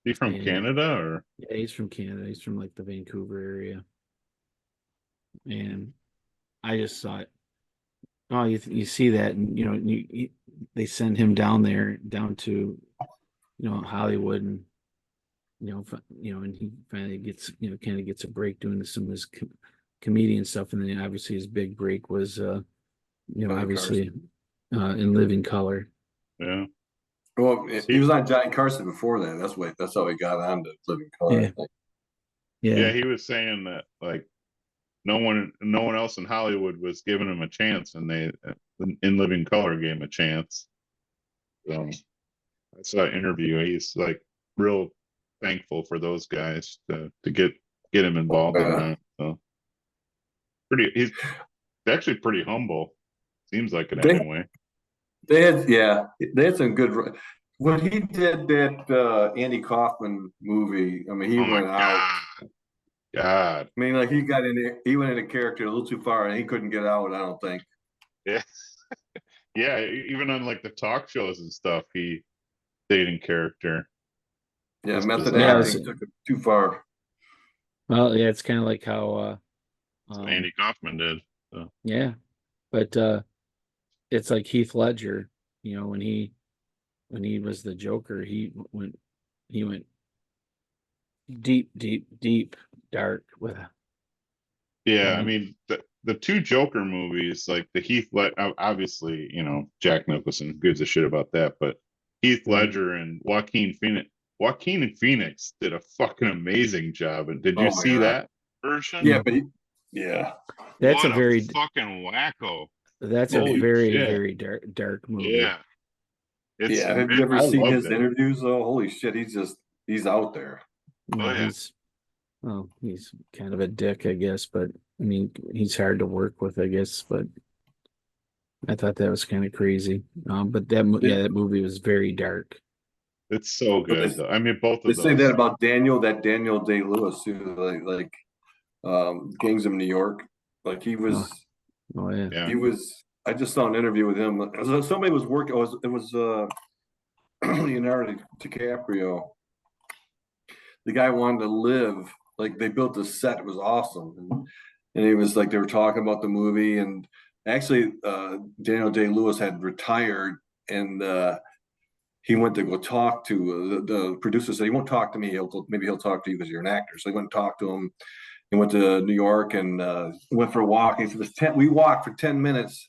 he from And- Canada or Yeah, he's from Canada. He's from like the Vancouver area, and I just thought, oh, you see that, and they send him down to Hollywood, and and he finally gets kind of gets a break doing some of his comedian stuff, and then obviously his big break was obviously in Living Color. yeah. Well, he was on Johnny Carson before that. That's how he got on to Living Color. Yeah. I think. Yeah, he was saying that like no one else in Hollywood was giving him a chance, and they in Living Color gave him a chance. So I saw an interview. He's like real thankful for those guys to get him involved in that. So he's actually pretty humble. Seems like it anyway. They had some good. When he did that Andy Kaufman movie, I mean, he Oh my went out. God. I mean, like he went into character a little too far, and he couldn't get out. I don't think. Yeah. Yeah, even on like the talk shows and stuff, he stayed in character. Yeah, It's method bizarre. acting took it too far. Well, yeah, it's kind of like how Andy Kaufman did. So. yeah, but it's like Heath Ledger, when he was the Joker, he went deep dark with Yeah, I mean the two Joker movies, like the obviously, Jack Nicholson gives a shit about that, but Heath Ledger and Joaquin Joaquin Phoenix did a fucking amazing job. And did Oh you my see God. that version? Yeah, but yeah, That's What a very fucking wacko. that's a Holy very shit. very dark movie. Yeah. It's yeah. Have you ever I seen loved his it. interviews though? Holy shit, he's out there. Well, Oh, yeah. he's kind of a dick, I guess, but I mean, he's hard to work with, I guess, but I thought that was kind of crazy. But that movie was very dark. It's so But good though. I mean, both They of say that those. about Daniel Day-Lewis too, like Gangs of New York. Like Oh yeah. Yeah. he was. I just saw an interview with him. Somebody was working. It was Leonardo DiCaprio. The guy wanted to live. Like they built a set. It was awesome, and he was like they were talking about the movie. And actually, Daniel Day-Lewis had retired, and he went to go talk to the producer. Said he won't talk to me. Maybe he'll talk to you because you're an actor. So he went and talked to him. He went to New York and went for a walk. He said, we walked for 10 minutes,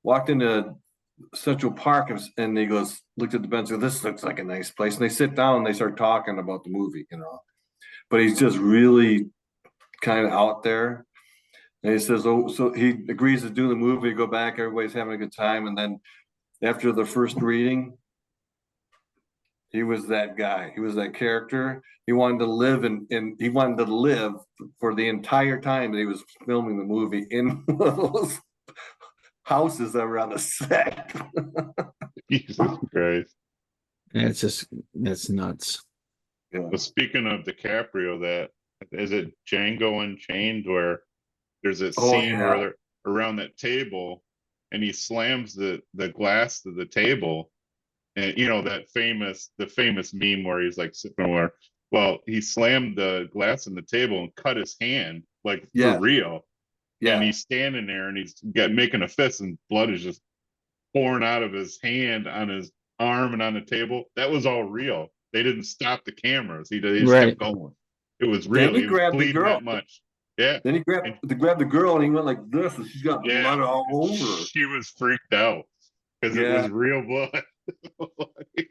walked into Central Park, and he goes, looked at the bench, and this looks like a nice place. And they sit down and they start talking about the movie, But he's just really kind of out there. And he says, oh, so he agrees to do the movie, go back, everybody's having a good time. And then after the first reading, he was that guy. He was that character. He wanted to live he wanted to live for the entire time that he was filming the movie in one of those houses that were on the set. Jesus Christ. That's nuts. Yeah. Well, speaking of DiCaprio, that is it Django Unchained where there's a scene where they're around that table and he slams the glass to the table. And the famous meme where he's like sitting where, well, he slammed the glass on the table and cut his hand, like for real. Yeah. And he's standing there and he's making a fist and blood is just pouring out of his hand on his arm and on the table. That was all real. They didn't stop the cameras. They just kept going. It was real. Then he grabbed the girl. That much. Yeah. Then he grabbed the girl and he went like this, and she's got blood all over her. She was freaked out because it was real blood. Like,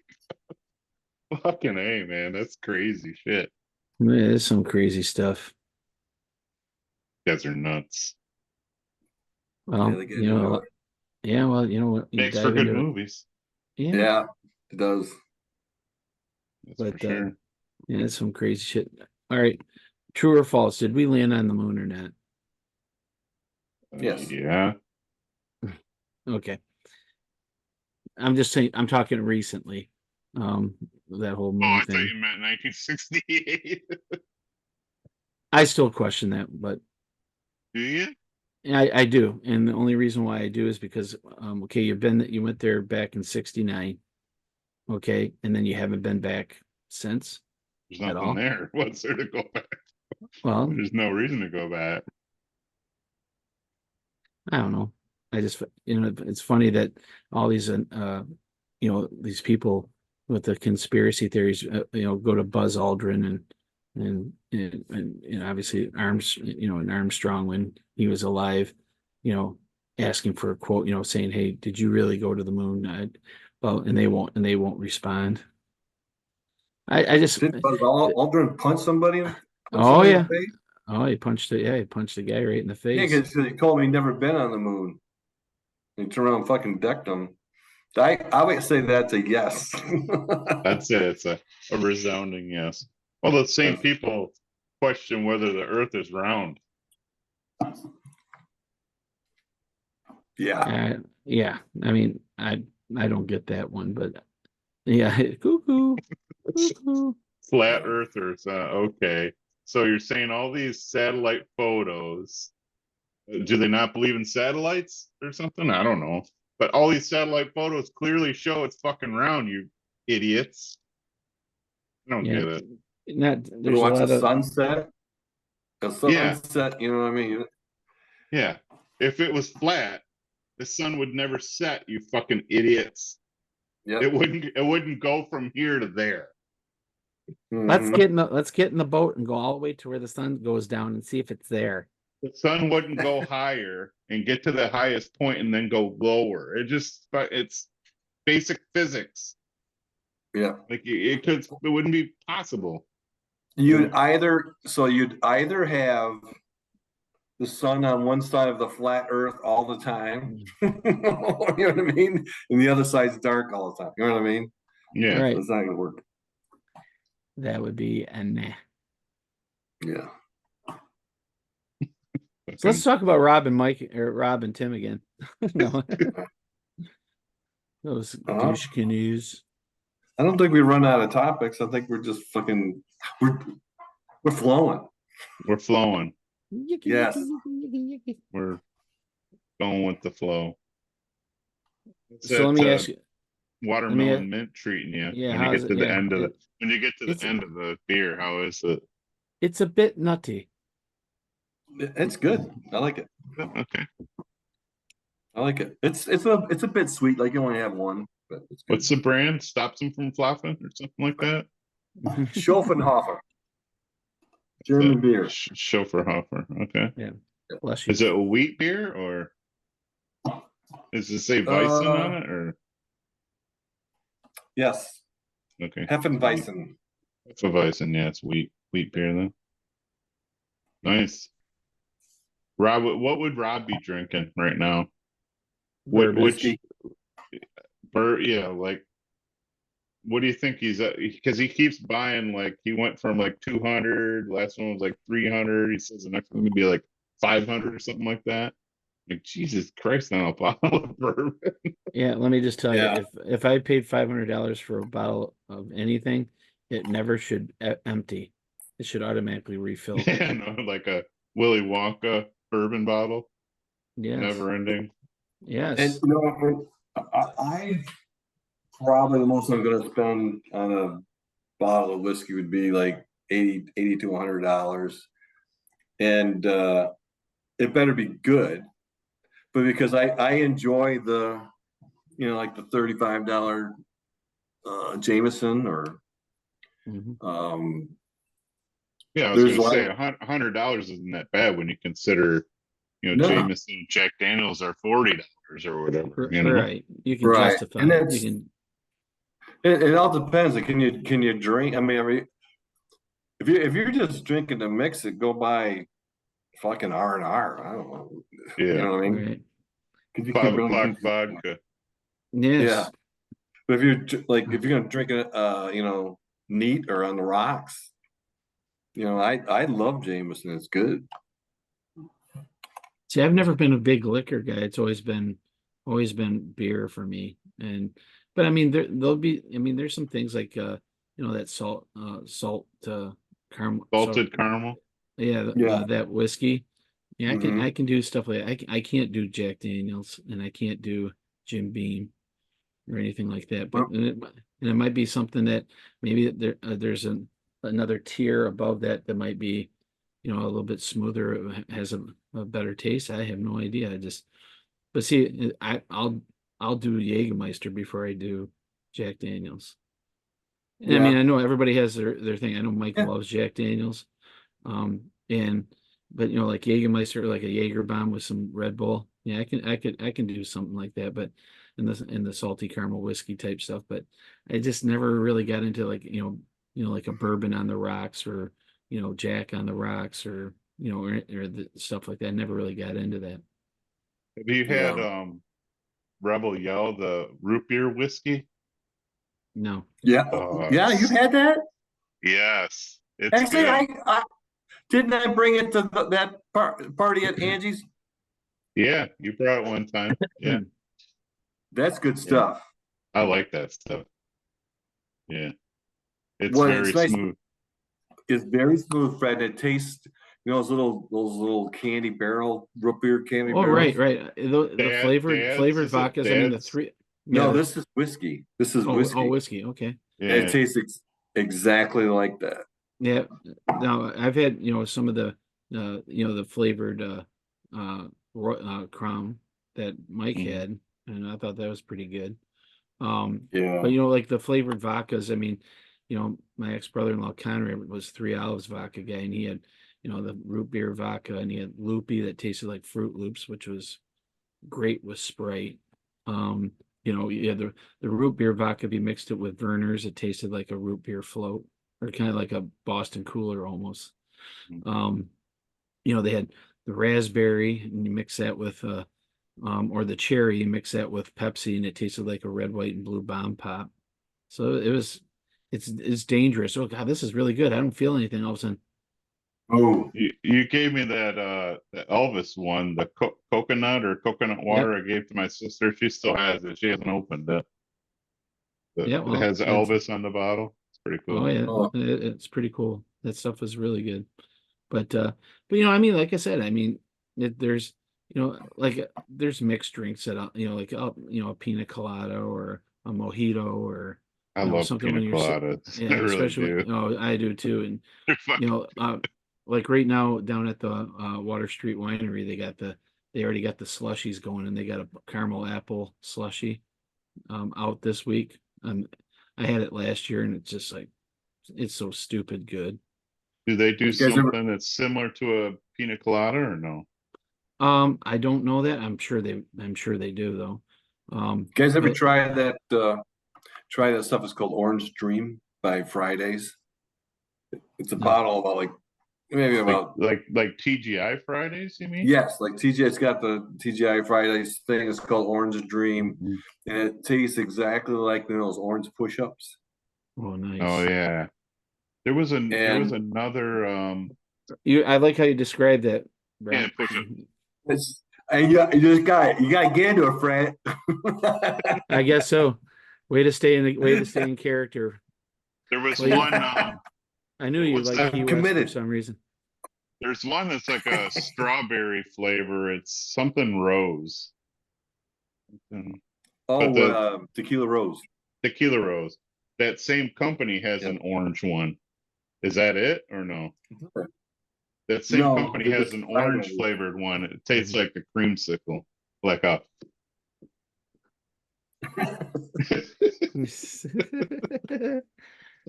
fucking A, man. That's crazy shit. Yeah, there's some crazy stuff. You guys are nuts. Well, yeah, well, you know what? Makes for good movies. Yeah, it does. That's for sure. Yeah, it's some crazy shit. All right. True or false? Did we land on the moon or not? Yes. Yeah. Okay. I'm just saying, I'm talking recently. That whole moon I thing. thought you meant 1968. I still question that, but Do you? I do. And the only reason why I do is because okay, you went there back in 69. Okay, and then you haven't been back since. There's nothing there. What's there to go back? Well, there's no reason to go back. I don't know. I just, it's funny that all these, these people with the conspiracy theories, go to Buzz Aldrin and obviously Armstrong when he was alive, asking for a quote, saying, "Hey, did you really go to the moon?" And they won't respond. I just did Buzz Aldrin punch somebody? Oh yeah. Oh, he punched the guy right in the face. Yeah, because he told me he'd never been on the moon. He turned around and fucking decked him. I would say that's a yes. That's it. It's a resounding yes. Well, the same people question whether the Earth is round. Yeah. Yeah. I mean, I don't get that one, but yeah, cuckoo. Flat Earthers. Okay. So you're saying all these satellite photos, do they not believe in satellites or something? I don't know. But all these satellite photos clearly show it's fucking round, you idiots. I don't get it. There's watch a the sunset. The sunset, you know what I mean? Yeah. If it was flat, the sun would never set, you fucking idiots. Yeah. It wouldn't go from here to there. Let's get in the boat and go all the way to where the sun goes down and see if it's there. The sun wouldn't go higher and get to the highest point and then go lower. It's basic physics. Yeah. Like it wouldn't be possible. You'd either have the sun on one side of the flat earth all the time. You know what I mean? And the other side's dark all the time. You know what I mean? Yeah. Right. It's not gonna work. That would be a nah. Yeah. So let's talk about Rob and Mike or Rob and Tim again. No. Those douche canoes. I don't think we run out of topics. I think we're just fucking we're flowing. We're flowing. Yes. We're going with the flow. So let me ask you. Watermelon mint treating you Yeah, when how you is get it? to the Yeah, end of it- when you get to it's- the end of the beer. How is it? It's a bit nutty. It's good. I like it. Okay. I like it. It's a bit sweet. Like you only have one, but it's good. What's the brand? Stops them from flopping or something like that? Schopenhofer. German beer. Schopenhofer. Okay. Bless you. Is it a wheat beer or does it say Weissen on it or Yes. okay? Hefeweizen. Weissen, yeah, it's wheat beer then. Nice. Rob, what would Rob be drinking right now? Whiskey. Yeah, like what do you think he's at? Because he keeps buying, like he went from like 200, last one was like 300. He says the next one would be like 500 or something like that. Like Jesus Christ, now a bottle of bourbon. Yeah, let me just tell Yeah. you, if I paid $500 for a bottle of anything, it never should empty. It should automatically refill. Yeah, no, like a Willy Wonka bourbon bottle, Yes. never ending. Yes. And you know, I probably the most I'm gonna spend on a bottle of whiskey would be like 80 to $100. And it better be good. But because I enjoy the, you know, like the $35 Jameson or Mhm. Yeah, I was There's gonna say like- $100 isn't that bad when you consider, you know, No. Jameson, Jack Daniels are $40 or whatever. You know, Right. You can Right. justify And it. that's- You can. it all depends. Like, can you drink? I mean, if you're just drinking to mix it, go buy fucking R&R. I don't know. yeah, You know what I mean? Right. 'Cause you 5 can't really o'clock drink- vodka. Yes. Yeah. But if you're gonna drink it, you know, neat or on the rocks, you know, I love Jameson. It's good. See, I've never been a big liquor guy. It's always been beer for me. But I mean, there'll be. I mean, there's some things like you know, that salt caramel, Salted caramel. Yeah, Yeah. that whiskey. Yeah, Mhm. I can do stuff like that. I can't do Jack Daniels and I can't do Jim Beam or anything like that. But and it might be something that maybe there's another tier above that that might be, you know, a little bit smoother, has a better taste. I have no idea. But see, I'll do Jägermeister before I do Jack Daniels. And I mean, Yeah. I know everybody has their thing. I know Mike Yeah. loves Jack Daniels. But you know, like Jägermeister, like a Jaeger bomb with some Red Bull. Yeah, I can do something like that, but in the salty caramel whiskey type stuff. But I just never really got into like, you know, like a bourbon on the rocks or, you know, Jack on the rocks or, you know, or the stuff like that. I never really got into that. Have you had Yeah. Rebel Yell, the root beer whiskey? No. Yeah. Oh, Yeah, you've had that? Yes, it's Actually, good. I didn't I bring it to that party at Angie's? Yeah, you brought it one time. Yeah, That's good stuff. I like that stuff. Yeah, it's Well, very it's nice. smooth. It's very smooth, Fred. It tastes, you know, those little candy barrel, root beer candy Oh, barrels. right. The Dad- flavored Dad's, is it vodkas. I mean, the Dad's? three. No, yeah, this is whiskey. This is whiskey. Oh, whiskey. Okay. Yeah, It tastes exactly like that. Yeah. Now I've had, you know, some of the, you know, the flavored, Crown that Mike Mhm. had, and I thought that was pretty good. Yeah. But you know, like the flavored vodkas, I mean, you know, my ex-brother-in-law Conrad was 3 Olives vodka guy, and he had, you know, the root beer vodka, and he had Loopy that tasted like Fruit Loops, which was great with Sprite. you know, you had the root beer vodka. If you mixed it with Verner's, it tasted like a root beer float, or kind of like a Boston Cooler almost. Mm. You know, they had the raspberry, and you mix that with or the cherry, you mix that with Pepsi, and it tasted like a red, white, and blue bomb pop. So it's dangerous. Oh God, this is really good. I don't feel anything all of a sudden. Oh, You gave me that Elvis one, the coconut or coconut water I gave to my sister. She still has it. She hasn't opened it. Yeah, It well, has Elvis on the bottle. It's pretty oh cool. yeah, oh, it's pretty cool. That stuff is really good. But you know, I mean, like I said, I mean, there's you know, like there's mixed drinks that you know, like you know, a pina colada or a mojito or I you know, love something pina when you're coladas. yeah, I really especially do. you know, I do too. And They're you fucking know, like right now down at the Water Street Winery, they already got the slushies going, and they got a caramel apple slushy out this week. I had it last year, and it's just like it's so stupid good. Do they do you guys ever, something that's similar to a pina colada or no? I don't know that. I'm sure they do though. But try that stuff? It's called Orange Dream by Fridays. It's a no. bottle about like maybe about Like TGI Fridays, you mean? yes, like TGI. It's got the TGI Fridays thing. It's called Orange Dream, and it tastes exactly like those orange push-ups. Oh, Oh nice. yeah. There was And another I like how you described that, yeah, Brent. push up. it's and you got to get into it, Fred. I guess so. Way to stay in character. There was Well, one I knew you what's like that? Key I'm West for committed. some reason. There's one that's like a strawberry flavor. It's something rose. Something- But Oh, the Tequila Rose. tequila rose. That same company has Yep. an orange one. Is that it or no? That same No, company has an orange flavored one. It tastes like a creamsicle. Like a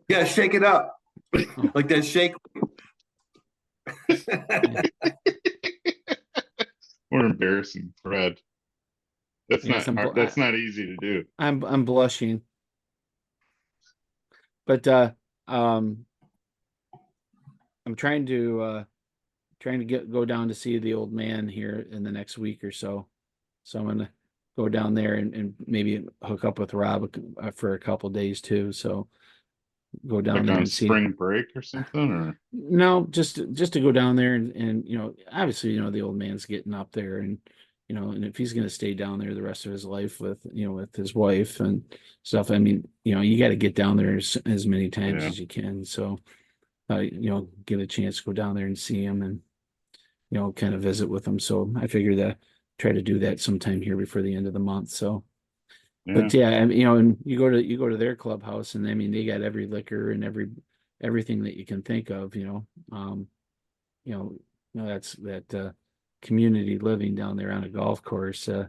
Yeah, shake it up like that shake. we're embarrassing, Fred. That's Yes, not hard. That's not easy to do. I'm blushing. But um I'm trying to go down to see the old man here in the next week or so. So I'm gonna go down there and maybe hook up with Rob for a couple days too. So go down Like there on and see. spring break or something, or No, just to go down there and you know, obviously, you know, the old man's getting up there, and you know, and if he's gonna stay down there the rest of his life with, you know, with his wife and stuff, I mean, you know, you got to get down there as many times yeah. as you can. So you know, get a chance to go down there and see him and, you know, kind of visit with him. So I figured that try to do that sometime here before the end of the month. So, Yeah. but yeah, I mean, you know, and you go to their clubhouse, and I mean, they got every liquor and everything that you can think of, you know. That's that community living down there on a golf course. You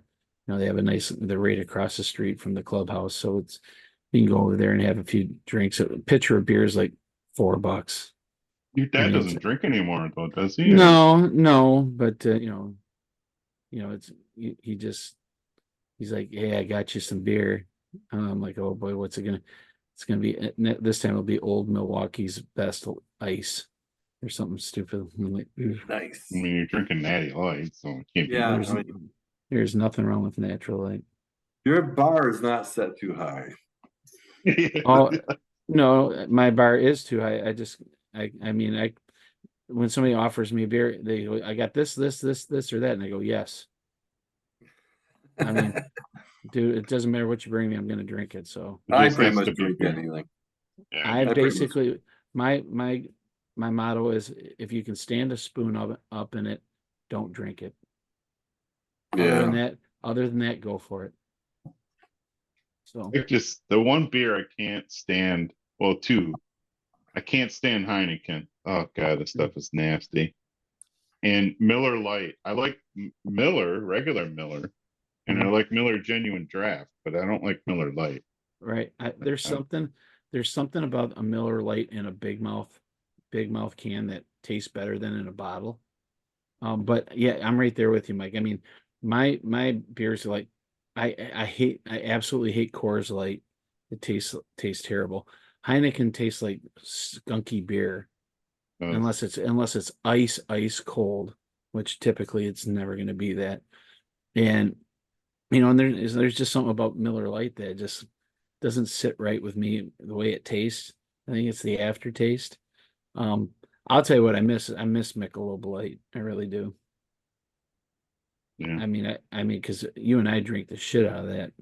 know, they have they're right across the street from the clubhouse. So you can go over there and have a few drinks. A pitcher of beer is like $4. Your I dad mean, doesn't drink anymore, though, does he? no, but you know, he's like, hey, I got you some beer. I'm like, oh boy, what's it gonna? It's gonna be this time. It'll be Old Milwaukee's Best Ice or something stupid. I'm like, Nice. I mean, you're drinking Natty Light, so it can't be. Yeah, there's, there's nothing wrong with Natural Light. your bar is not set too high. Oh no, my bar is too high. I mean, when somebody offers me a beer, they go, I got this, or that, and I go, yes. I mean, dude, it doesn't matter what you bring me, I'm gonna drink it. So It I just pretty has much to be drink beer. anything. Yeah. I pretty much- basically my motto is if you can stand a spoon of it up in it, don't drink it. Yeah. Other than that, go for it. So It just the one beer I can't stand. Well, two. I can't stand Heineken. Oh God, this stuff is nasty. And Miller Lite. I like Miller, regular Miller, and I like Miller Genuine Draft, but I don't like Miller Lite. right. There's something about a Miller Lite in a big mouth can that tastes better than in a bottle. But yeah, I'm right there with you, Mike. I mean, my beers are like I absolutely hate Coors Light. It tastes terrible. Heineken tastes like skunky beer Uh, unless it's ice cold, which typically it's never going to be that. And and there's just something about Miller Lite that just doesn't sit right with me the way it tastes. I think it's the aftertaste. Um, I'll tell you what I miss. I miss Michelob Light. I really do. yeah, I mean, because you and I drink the shit out of that,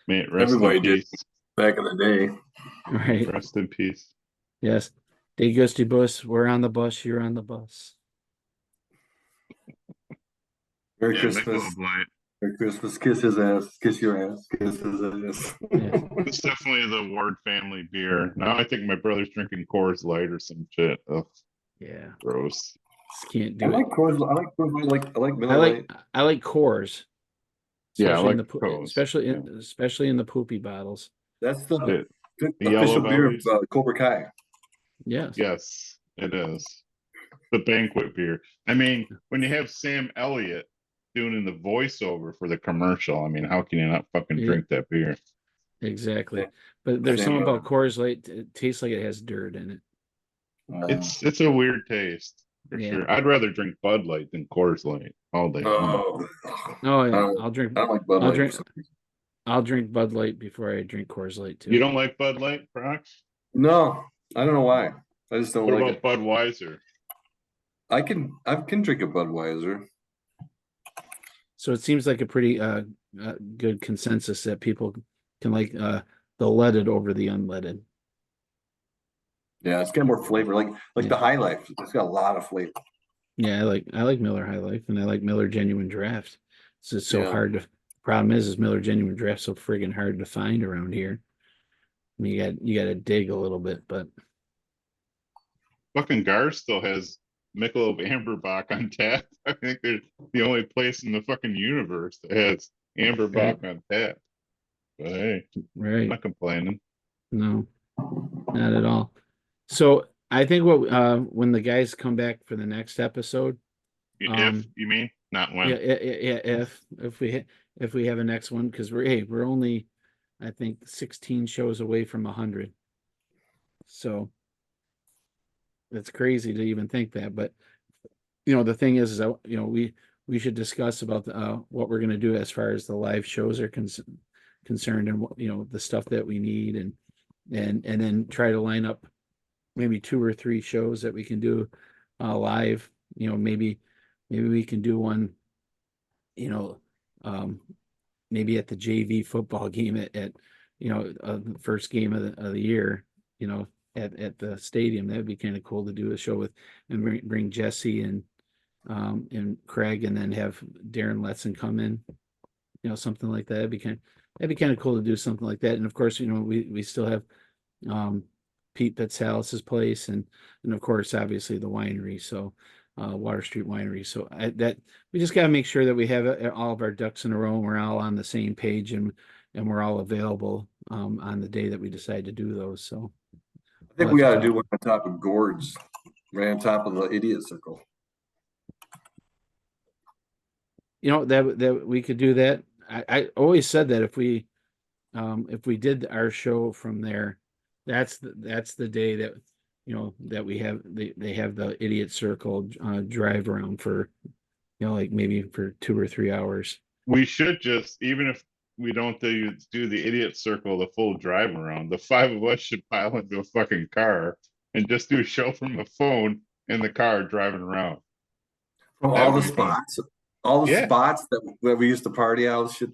man, rest in Everybody did peace. back in the day. right? Rest in peace. Yes. De Gustibus, we're on the bus. You're on the bus. Merry Yeah, Christmas. Michelob Light. Merry Christmas. Kiss his ass. Kiss your ass. Kiss his ass. Yeah. It's definitely the Ward family beer. Now I think my brother's drinking Coors Light or some shit. Ugh, Yeah. gross. Just can't I do it. like Coors. I like Coors Light. I like I Miller like Lite. I like Coors, Yeah, I especially in like the Coors. especially in the poopy bottles. That's the The yellow official beer of bellies. Cobra Kai. Yes. Yes, it is. The banquet beer. I mean, when you have Sam Elliott doing the voiceover for the commercial, I mean, how can you not fucking Yeah. drink that beer? Exactly. But there's Same, something about Coors Light. It tastes like it has dirt in it. It's a weird taste for Yeah. sure. I'd rather drink Bud Light than Coors Light all day long. Oh I yeah. don't, I'll drink. I don't like Bud I'll Light. drink. I'll drink Bud Light before I drink Coors Light too. You don't like Bud Light, Brock? No, I don't know why. I just don't What like about it. Budweiser? I can drink a Budweiser. So it seems like a pretty good consensus that people can like the leaded over the unleaded. Yeah, it's got more flavor. Like Yeah. the High Life. It's got a lot of flavor. Yeah, I like Miller High Life and I like Miller Genuine Draft. It's just so Yeah. hard to. Problem is Miller Genuine Draft so friggin' hard to find around here. I mean, you got to dig a little bit, but Fucking Gar still has Michelob Amberbach on tap. I think they're the only place in the fucking universe that has Amberbach on tap. But hey, I'm right. not complaining. No, not at all. So I think when the guys come back for the next episode, If you mean, not when. yeah, if we have a next one, because we're only I think 16 shows away from 100. So it's crazy to even think that, but the thing is that we should discuss about what we're going to do as far as the live shows are concerned, and the stuff that we need, and then try to line up maybe 2 or 3 shows that we can do live. Maybe we can do one, maybe at the JV football game at the first game of the year, at the stadium. That'd be kind of cool to do a show with and bring Jesse and Craig, and then have Darren Letson come in, something like that. That'd be kind of cool to do something like that. And of course, we still have Pete Petzalis's place, and of course, obviously the winery. So Water Street Winery. So that we just got to make sure that we have all of our ducks in a row, and we're all on the same page, and we're all available on the day that we decide to do those. So I think we got to do one on top of Gord's, right on top of the idiot circle. That we could do that. I always said that if we did our show from there, that's the day that that we have they have the idiot circle drive around for like maybe for 2 or 3 hours. We should just, even if we don't do the idiot circle, the full drive around, the 5 of us should pile into a fucking car and just do a show from the phone in the car driving around. From all the spots. All the spots that we used to party out should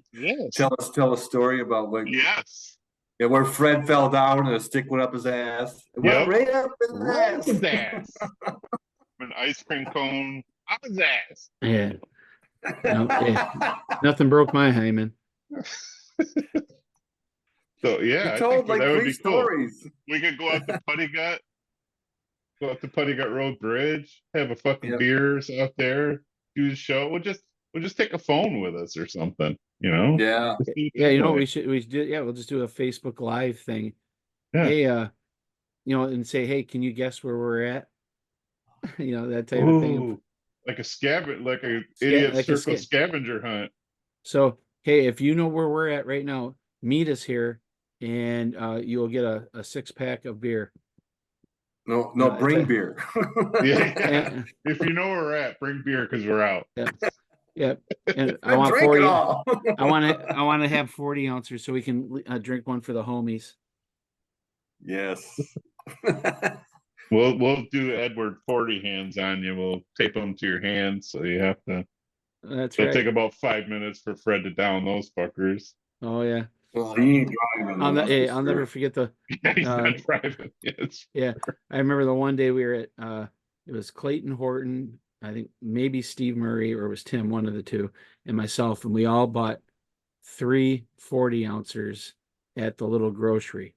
tell a story about where Fred fell down and a stick went up his ass. It went right up his ass. An ice cream cone up his ass. Yeah. Nothing broke my hymen. So yeah, I think that would be stories. Cool. We could go out to Putty Gut Road Bridge, have a fucking beers out there, do the show. We'll just take a phone with us or something, Yeah. We should we'll just do a Facebook Live thing. Yeah. Hey, and say, hey, can you guess where we're at? That type of thing. Like a idiot circle scavenger hunt. So Hey, if you know where we're at right now, meet us here and you'll get a 6-pack of beer. No, No, bring it's beer. Yeah, Yeah. if you know where we're at, bring beer because we're out. Yeah. And I want Drink it 40. all. I want to have 40 ounces so we can drink one for the homies. Yes. We'll do Edward 40 hands on you. We'll tape them to your hands, so you have to. That's It'll right. take about 5 minutes for Fred to down those fuckers. Oh yeah. Well, he ain't driving. that's for I'll sure. never forget the Yeah, he's Uh, not driving. Yes. yeah. I remember the one day we were at it was Clayton Horton, I think maybe Steve Murray or it was Tim, one of the two, and myself, and we all bought 3 40-ounces at the little grocery.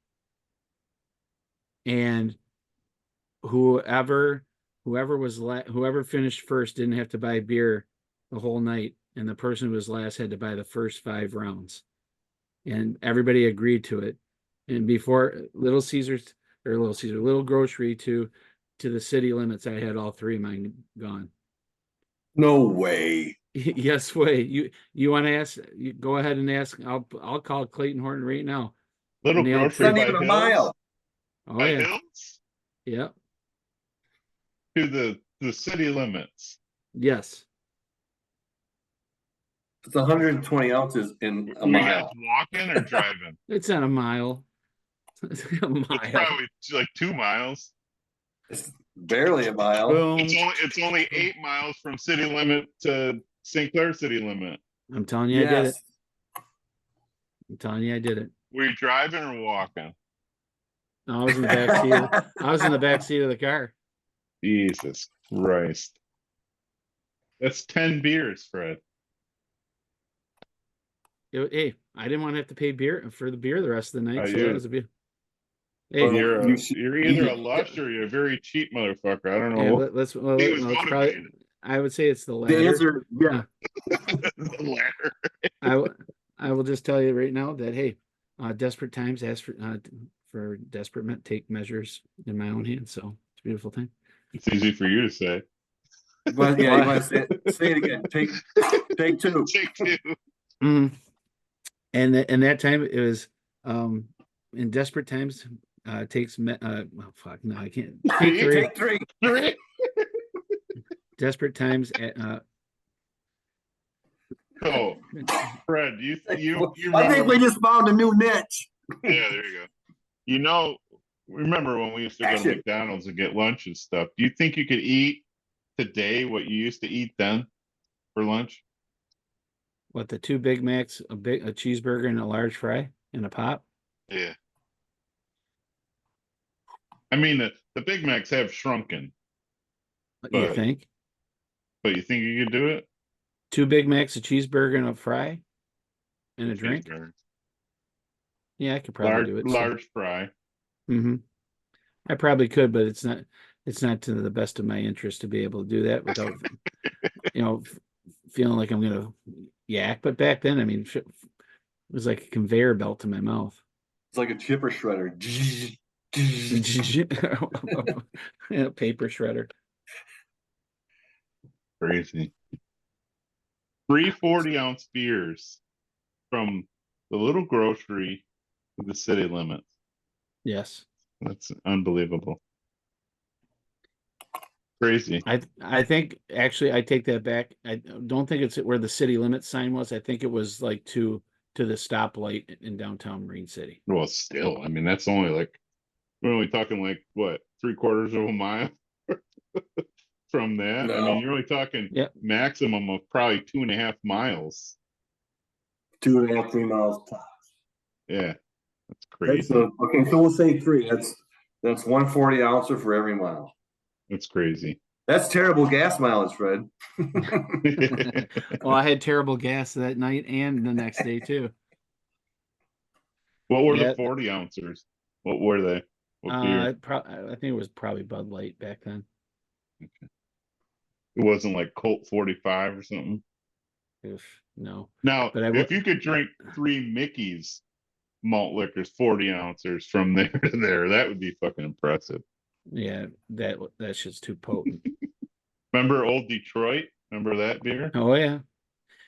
And whoever whoever finished first didn't have to buy beer the whole night, and the person who was last had to buy the first 5 rounds. And everybody agreed to it. And before Little Grocery to the city limits, I had all 3 of mine gone. No way. Yes, way. You want to ask? You go ahead and ask. I'll call Clayton Horton right now. Little Nailed It's grocery not by even a Hills. mile. Oh By yeah, Hills yeah, to the city limits. yes. It's 120 ounces in a Were you guys mile. walking or driving? It's not a mile. It's a It's mile. probably like 2 miles. It's barely a mile. Boom. It's only 8 miles from city limit to St. Clair city limit. I'm telling you, I did it. Yes. I'm telling you, I did it. Were you driving or walking? I was in the back seat. I was in the back seat of the car. Jesus Christ. That's 10 beers, Fred. Hey, I didn't want to have to pay beer for the beer the rest of the night, so yeah. that was a beer. Hey, Well, You're either a lush or you're a very cheap motherfucker. I don't yeah, know. let's. He Well, was it's probably. motivated. I would say it's the The latter. answer, yeah. The latter. I will just tell you right now that hey, desperate times ask for desperate take measures in my own hands. So it's a beautiful thing. It's easy for you to say. But yeah, you want to say it again. Take 2. Take 2. Mhm. And that time it was in desperate times takes oh fuck no I can't take 3. Take 3. 3. Desperate times Oh, Fred, you I remember? think we just found a new niche. Yeah, there you go. You know, remember when we used to go to Action. McDonald's and get lunch and stuff? Do you think you could eat today what you used to eat then for lunch? what the 2 Big Macs, a cheeseburger and a large fry and a pop. Yeah. I mean, the Big Macs have shrunken, You But- think but you think you could do it? 2 Big Macs, a cheeseburger and a fry and a drink? Cheeseburger. Yeah, I could probably do it. Large fry. Mm-hmm. I probably could, but it's not to the best of my interest to be able to do that without, feeling like I'm gonna yak. But back then, I mean, it was like a conveyor belt to my mouth. It's like a chipper shredder. Yeah, paper shredder. Crazy. 3 40-ounce beers from the little grocery to the city limits. Yes, That's unbelievable. Crazy. I think actually I take that back. I don't think it's where the city limit sign was. I think it was like to the stoplight in downtown Marine City. Well, still, I mean, that's only like, we're only talking like, what, 3/4 of a mile from that? I No. mean, you're only talking Yep. maximum of probably 2.5 miles. 2.5, 3 miles tops. Yeah, that's crazy. Okay, so we'll say 3. That's 1 40-ouncer for every mile. That's crazy. That's terrible gas mileage, Fred. Well, I had terrible gas that night and the next day too. What were Yeah. the 40-ouncers? What were they? What beer? I think it was probably Bud Light back then. It wasn't like Colt 45 or something. No. Now, But if you could drink 3 Mickey's malt liquors, 40-ouncers from there to there, that would be fucking impressive. Yeah, that's just too potent. Remember Old Detroit? Remember that beer? Oh yeah.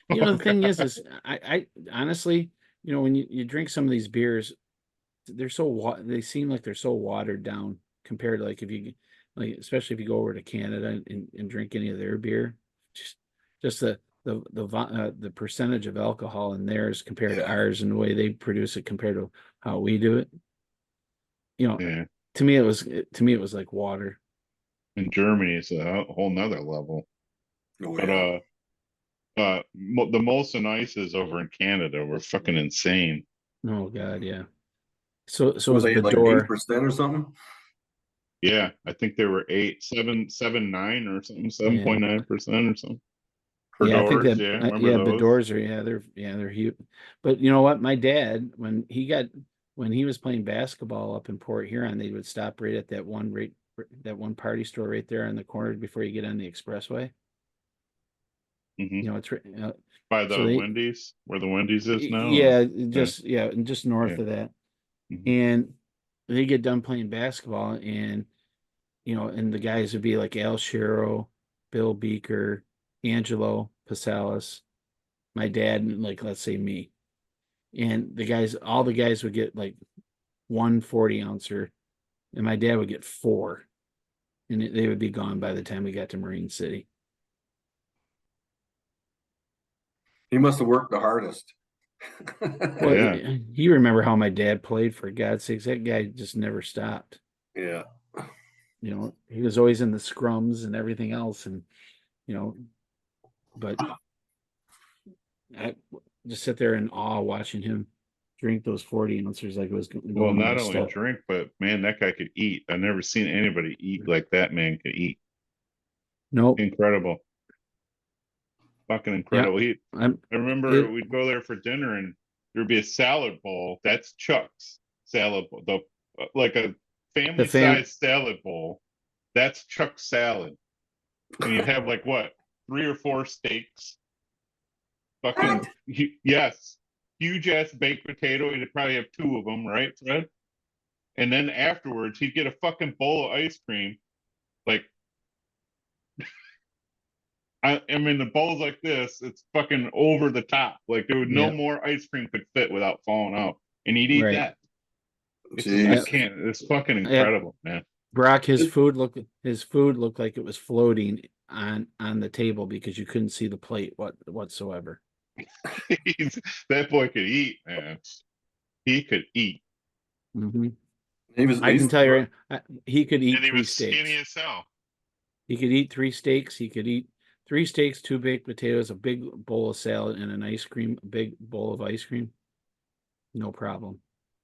You know, Oh, the thing is, God. I honestly, you know, when you drink some of these beers, they're so they seem like they're so watered down compared to like if you like, especially if you go over to Canada and drink any of their beer, just just the percentage of alcohol in theirs compared to Yeah. ours and the way they produce it compared to how we do it. You know, Yeah. to me it was like water. In Germany, it's a whole nother level. Oh, But yeah. the Molson Ices over in Canada were fucking insane. Oh God, yeah. So Were is they like Bador. 8% or something? Yeah, I think they were 7.9 or something, Yeah. 7.9% or something. For Yeah, I think doors, that yeah, remember yeah, those? Badors are they're huge. But you know what? My dad, when he was playing basketball up in Port Huron, they would stop right at that one party store right there on the corner before you get on the expressway. Hmm. You know, By so the they Wendy's, where the Wendy's is now, or yeah, yeah, and just north yeah. of that. Hmm. And they get done playing basketball and you know, and the guys would be like Al Shero, Bill Beaker, Angelo Pasalis, my dad, and like let's say me. And all the guys would get like 1 40 ouncer, and my dad would get four, and they would be gone by the time we got to Marine City. He must have worked the hardest. Well, Yeah. you remember how my dad played, for God's sakes, that guy just never stopped. Yeah. You know, he was always in the scrums and everything else, and you know, but I just sit there in awe watching him drink those 40 ounces like it was Well, going out not of only step. drink, but man, that guy could eat. I've never seen anybody eat like that man could eat. Nope. Incredible. Fucking Yeah. incredible. I'm I remember it we'd go there for dinner and there'd be a salad bowl. That's Chuck's salad bowl. Like a the family fam sized salad bowl. That's Chuck's salad. And you'd have like what, 3 or 4 steaks. What? Fucking yes, huge ass baked potato. You'd probably have 2 of them, right, Fred? And then afterwards, he'd get a fucking bowl of ice cream. Like, I mean, the bowl's like this. It's fucking over the top. Like, there would no yeah, more ice cream could fit without falling out. And he'd eat right. that. It's just, I Yeah. Jeez. can't. It's fucking Yeah. incredible, man. Brock, his food looked like it was floating on the table because you couldn't see the plate whatsoever. That boy could eat, man. He could eat. Hmm. He was, I can he's, tell you, he could eat And he three was skinny steaks. as hell. He could eat 3 steaks. He could eat 3 steaks, 2 baked potatoes, a big bowl of salad, and a big bowl of ice cream. No problem.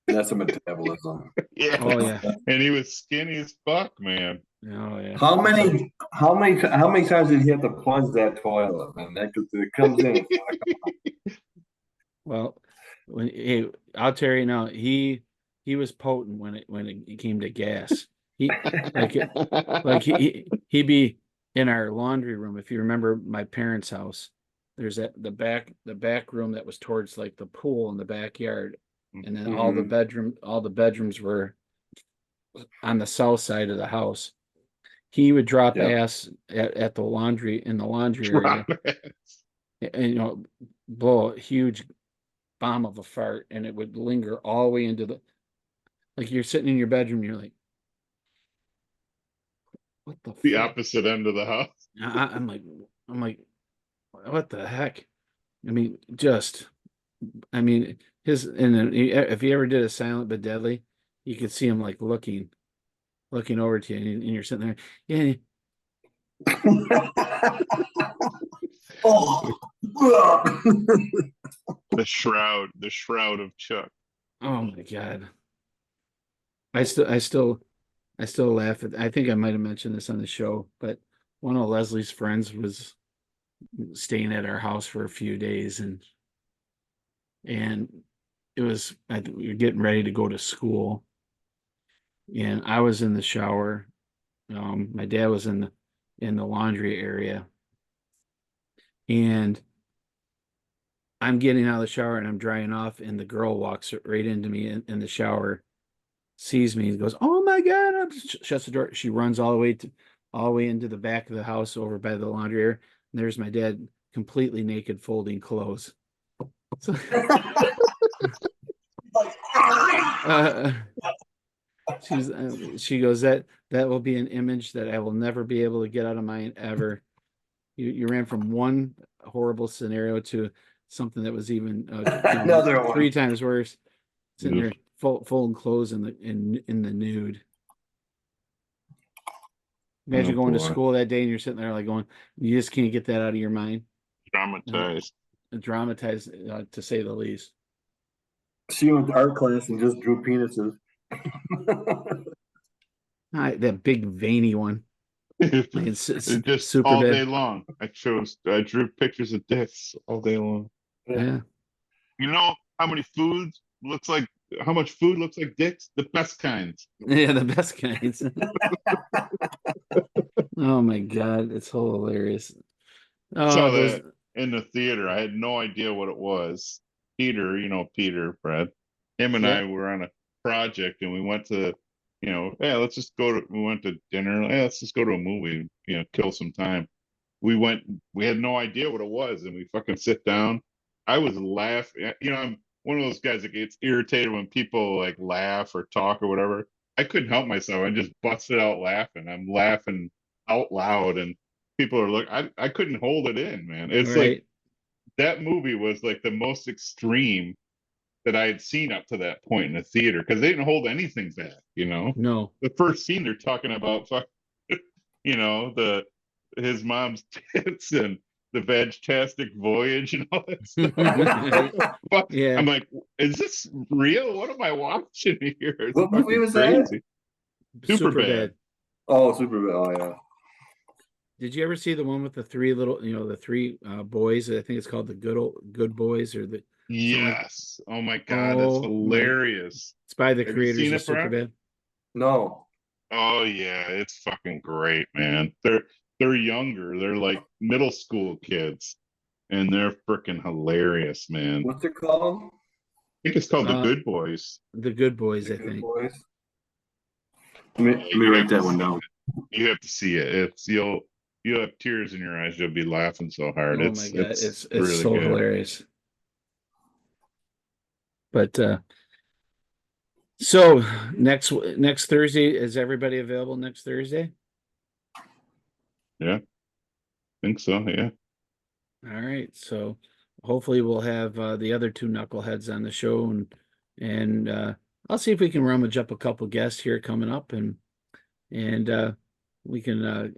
that's a metabolism. Yeah. Oh yeah. And he was skinny as fuck, man. Oh yeah. How many times did he have to plunge that toilet, man? It comes in. Well, I'll tell you now, he was potent when it came to gas. He like it like he'd be in our laundry room. If you remember my parents' house, there's the back room that was towards like the pool in the backyard, and then Mhm. all the bedrooms were on the south side of the house. He would drop Yep. ass at the laundry in the laundry area, Drop it. and you know, blow a huge bomb of a fart, and it would linger all the way into like you're sitting in your bedroom, you're like, what the The fuck? opposite end of the house. I'm like, what the heck? I mean, just, I mean, and then if he ever did a silent but deadly, you could see him like looking over to you, and you're sitting there, yeah. Oh. The shroud of Chuck. Oh my God. I still laugh at, I think I might have mentioned this on the show, but one of Leslie's friends was staying at our house for a few days, and it was, I think we were getting ready to go to school, and I was in the shower. My dad was in the laundry area, and I'm getting out of the shower and I'm drying off, and the girl walks right into me in the shower, sees me, and goes, "Oh my God!" Shuts the door. She runs all the way into the back of the house over by the laundry area. And there's my dad completely naked folding clothes. So, uh, she goes, that will be an image that I will never be able to get out of mind ever. You ran from one horrible scenario to something that was even Another one. 3 times worse. Sitting Oof. there folding clothes in the nude. Imagine Oh, going to boy. school that day and you're sitting there like going, you just can't get that out of your mind. Traumatized. Dramatized, to say the least. She went to art class and just drew penises. That big veiny one. It's just super all bad. day long. I drew pictures of dicks all day long. Yeah. You know how much food looks like dicks? The best kinds. Yeah, the best kinds. Oh my God, it's hilarious. Saw Those that in the theater. I had no idea what it was. Peter, Peter, Fred. Him and Yeah. I were on a project and we went to, hey, we went to dinner. Hey, let's just go to a movie, kill some time. We had no idea what it was, and we fucking sit down. I was laughing. I'm one of those guys that gets irritated when people like laugh or talk or whatever. I couldn't help myself. I just busted out laughing. I'm laughing out loud, and people are I couldn't hold it in, man. It's like right. that movie was like the most extreme that I had seen up to that point in the theater because they didn't hold anything back. No. The first scene they're talking about, the his mom's tits and the Vagtastic Voyage and all that stuff. Yeah. I'm like, is this real? What am I watching here? It's What movie fucking was that? crazy. Super bad. Oh, super bad. Oh, yeah. Did you ever see the one with the 3 little, the 3 boys? I think it's called the Good Boys or the Yes. Oh my God, that's hilarious. It's by the Have you creators seen of it, Brad? Superbad. No. Oh yeah, it's fucking great, man. They're younger. They're like middle school kids, and they're freaking hilarious, man. What's it called? I think it's called The Uh, Good Boys. The Good Boys, The I Good think. Boys. Let me You have write that to one see down. it. You have to see it. You'll have tears in your eyes. You'll be laughing so hard. Oh my God, It's it's really so good. hilarious. But so next Thursday, is everybody available next Thursday? Yeah, I think so. Yeah. All right, so hopefully we'll have the other 2 knuckleheads on the show, and I'll see if we can rummage up a couple guests here coming up, and we can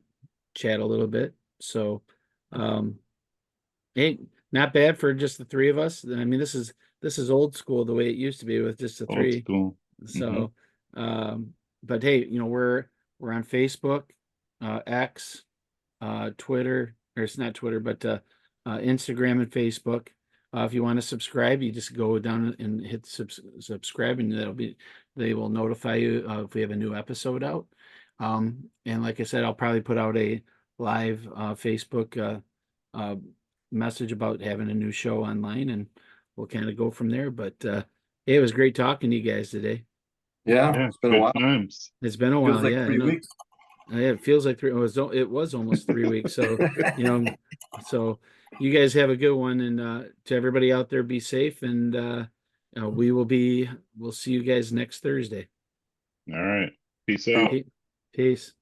chat a little bit. So, hey, not bad for just the 3 of us. I mean, this is old school the way it used to be with just the Old 3. school. So, but hey, we're on Facebook, X, Twitter, or it's not Twitter, but Instagram and Facebook. If you want to subscribe, you just go down and hit subscribe, and they will notify you if we have a new episode out. And like I said, I'll probably put out a live Facebook message about having a new show online, and we'll kind of go from there. But it was great talking to you guys today. Yeah, Yeah, it's been a good while. times. It's been a Feels while, like yeah. I 3 know. weeks. Yeah, it feels like 3. It was almost 3 weeks. So, so you guys have a good one, and to everybody out there, be safe, and we'll see you guys next Thursday. All right. Peace out. Peace.